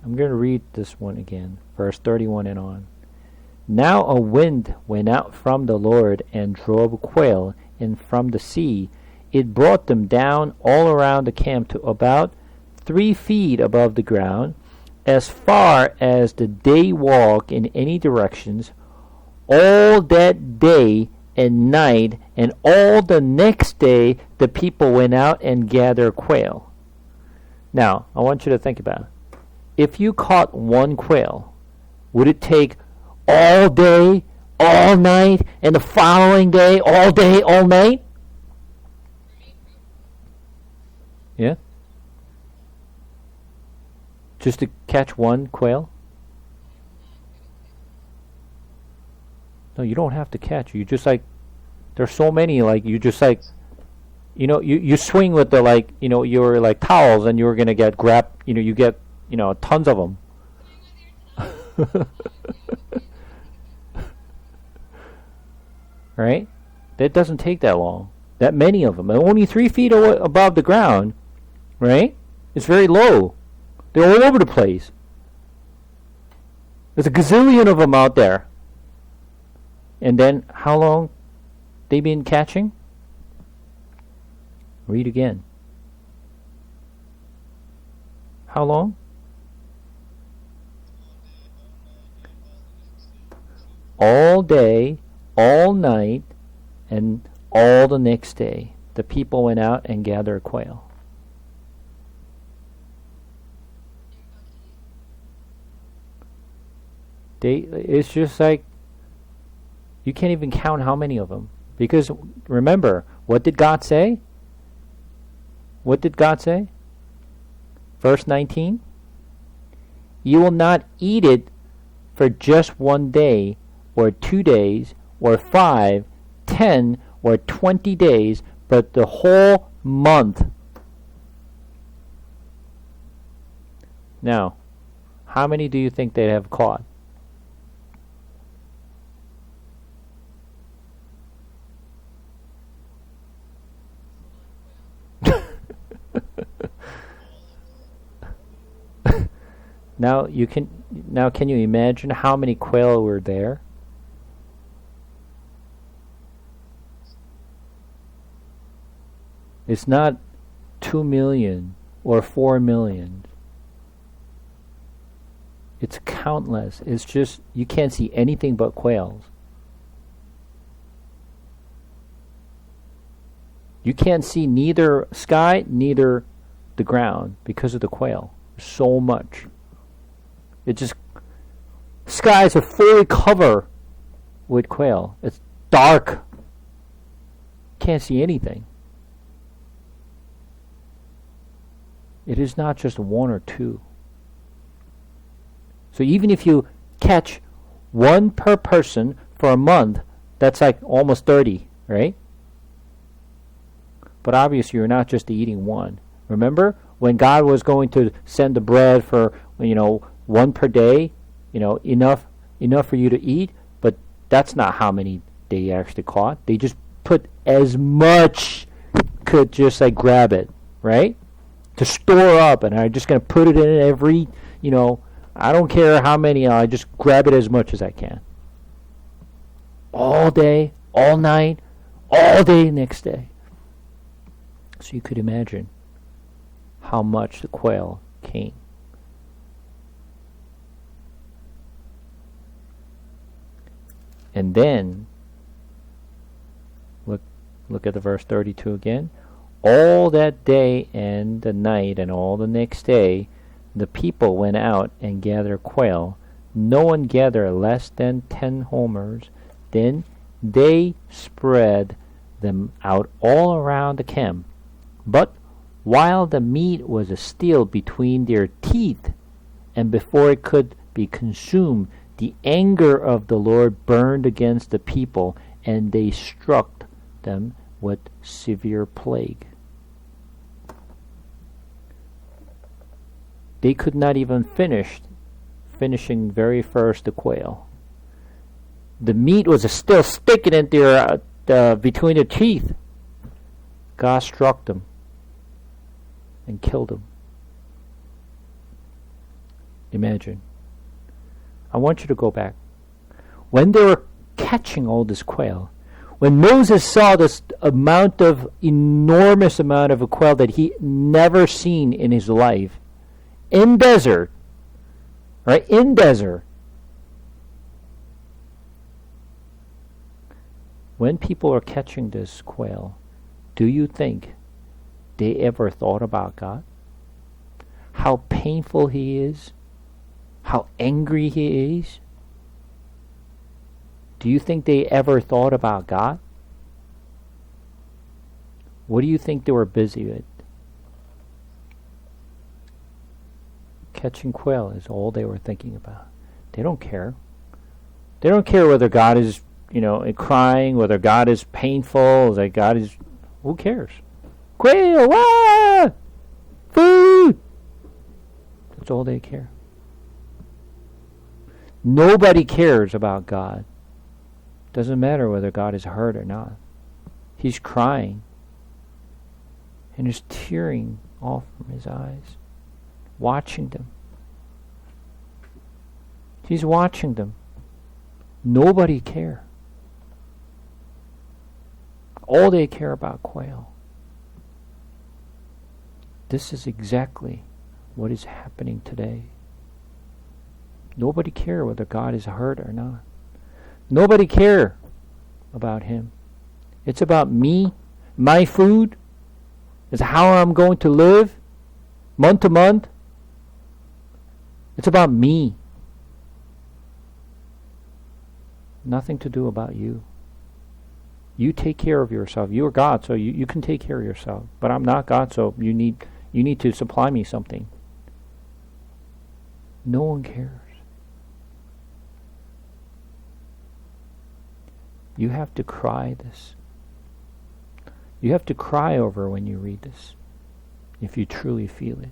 I'm going to read this one again, verse 31 and on. Now a wind went out from the Lord and drove quail in from the sea. It brought them down all around the camp to about 3 feet above the ground, as far as the day walk in any directions, all that day and night, and all the next day the people went out and gathered quail. Now, I want you to think about it. If you caught one quail, would it take all day, all night, and the following day, all night? Yeah? Just to catch one quail? No, you don't have to catch. You just like, there's so many, like, you just like, you swing with the, like, your, like, towels, and you're going to get grabbed, you get, tons of them. Right? That doesn't take that long. That many of them. And only 3 feet above the ground, right? It's very low. They're all over the place. There's a gazillion of them out there. And then, how long they been catching? Read again. How long? All day, all night, and all the next day, the people went out and gathered quail. It's just like, you can't even count how many of them. Because remember, what did God say? What did God say? Verse 19. You will not eat it for just 1 day, or 2 days, or 5, 10, or 20 days, but the whole month. Now, how many do you think they have caught? Now can you imagine how many quail were there? It's not 2 million or 4 million. It's countless. It's just, you can't see anything but quails. You can't see neither sky, neither the ground because of the quail. So much. It just, skies are fully covered with quail. It's dark. Can't see anything. It is not just 1 or 2. So even if you catch 1 per person for a month, that's like almost 30, right? But obviously you're not just eating 1. Remember when God was going to send the bread for, 1 per day, enough for you to eat, but that's not how many they actually caught. They just put as much, could just like grab it, right? to store up, and I'm just going to put it in every, I don't care how many, I just grab it as much as I can. All day, all night, all day next day. So you could imagine how much the quail came. And then, look at the verse 32 again. All that day and the night and all the next day, the people went out and gathered quail. No one gathered less than 10 homers. Then they spread them out all around the camp. But while the meat was still between their teeth, and before it could be consumed, the anger of the Lord burned against the people, and they struck them with severe plague. They could not even finishing very first the quail. The meat was still sticking in their between their teeth. God struck them and killed them. Imagine. I want you to go back. When they were catching all this quail, when Moses saw this enormous amount of a quail that he never seen in his life, in desert, right? In desert. When people are catching this quail, do you think they ever thought about God? How painful he is? How angry he is? Do you think they ever thought about God? What do you think they were busy with? Catching quail is all they were thinking about. They don't care. They don't care whether God is, crying, whether God is painful, whether God is... Who cares? Quail! Ah! Food! That's all they care. Nobody cares about God. Doesn't matter whether God is hurt or not. He's crying. And there's tearing off from his eyes. Watching them. He's watching them. Nobody cares. All they care about quail. This is exactly what is happening today. Nobody cares whether God is hurt or not. Nobody cares about him. It's about me, my food. It's how I'm going to live month to month. It's about me. Nothing to do about you. You take care of yourself. You are God, so you can take care of yourself. But I'm not God, so you need to supply me something. No one cares. You have to cry this. You have to cry over when you read this, if you truly feel it.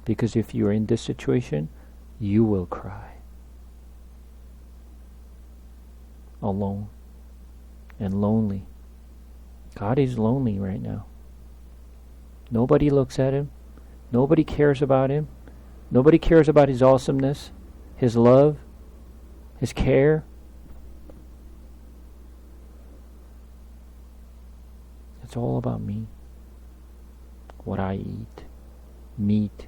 Because if you're in this situation, you will cry. Alone and lonely. God is lonely right now. Nobody looks at him. Nobody cares about him. Nobody cares about his awesomeness, his love, his care. It's all about me. What I eat. Meat.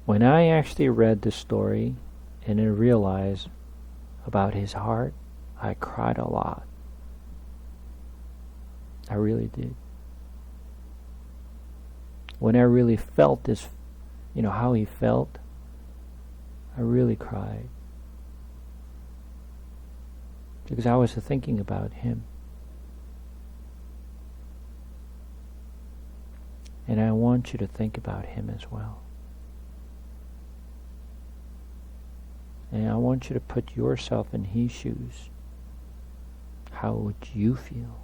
When I actually read this story and I realized about his heart, I cried a lot. I really did. When I really felt this, how he felt, I really cried. Because I was thinking about him. And I want you to think about him as well. And I want you to put yourself in his shoes. How would you feel?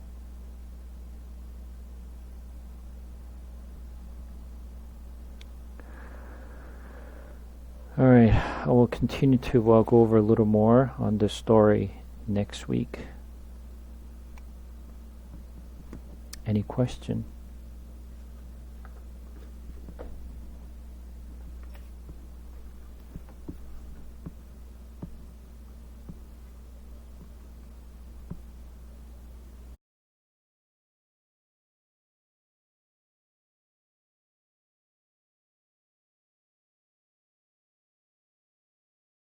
Alright, I will continue to go over a little more on this story next week. Any question?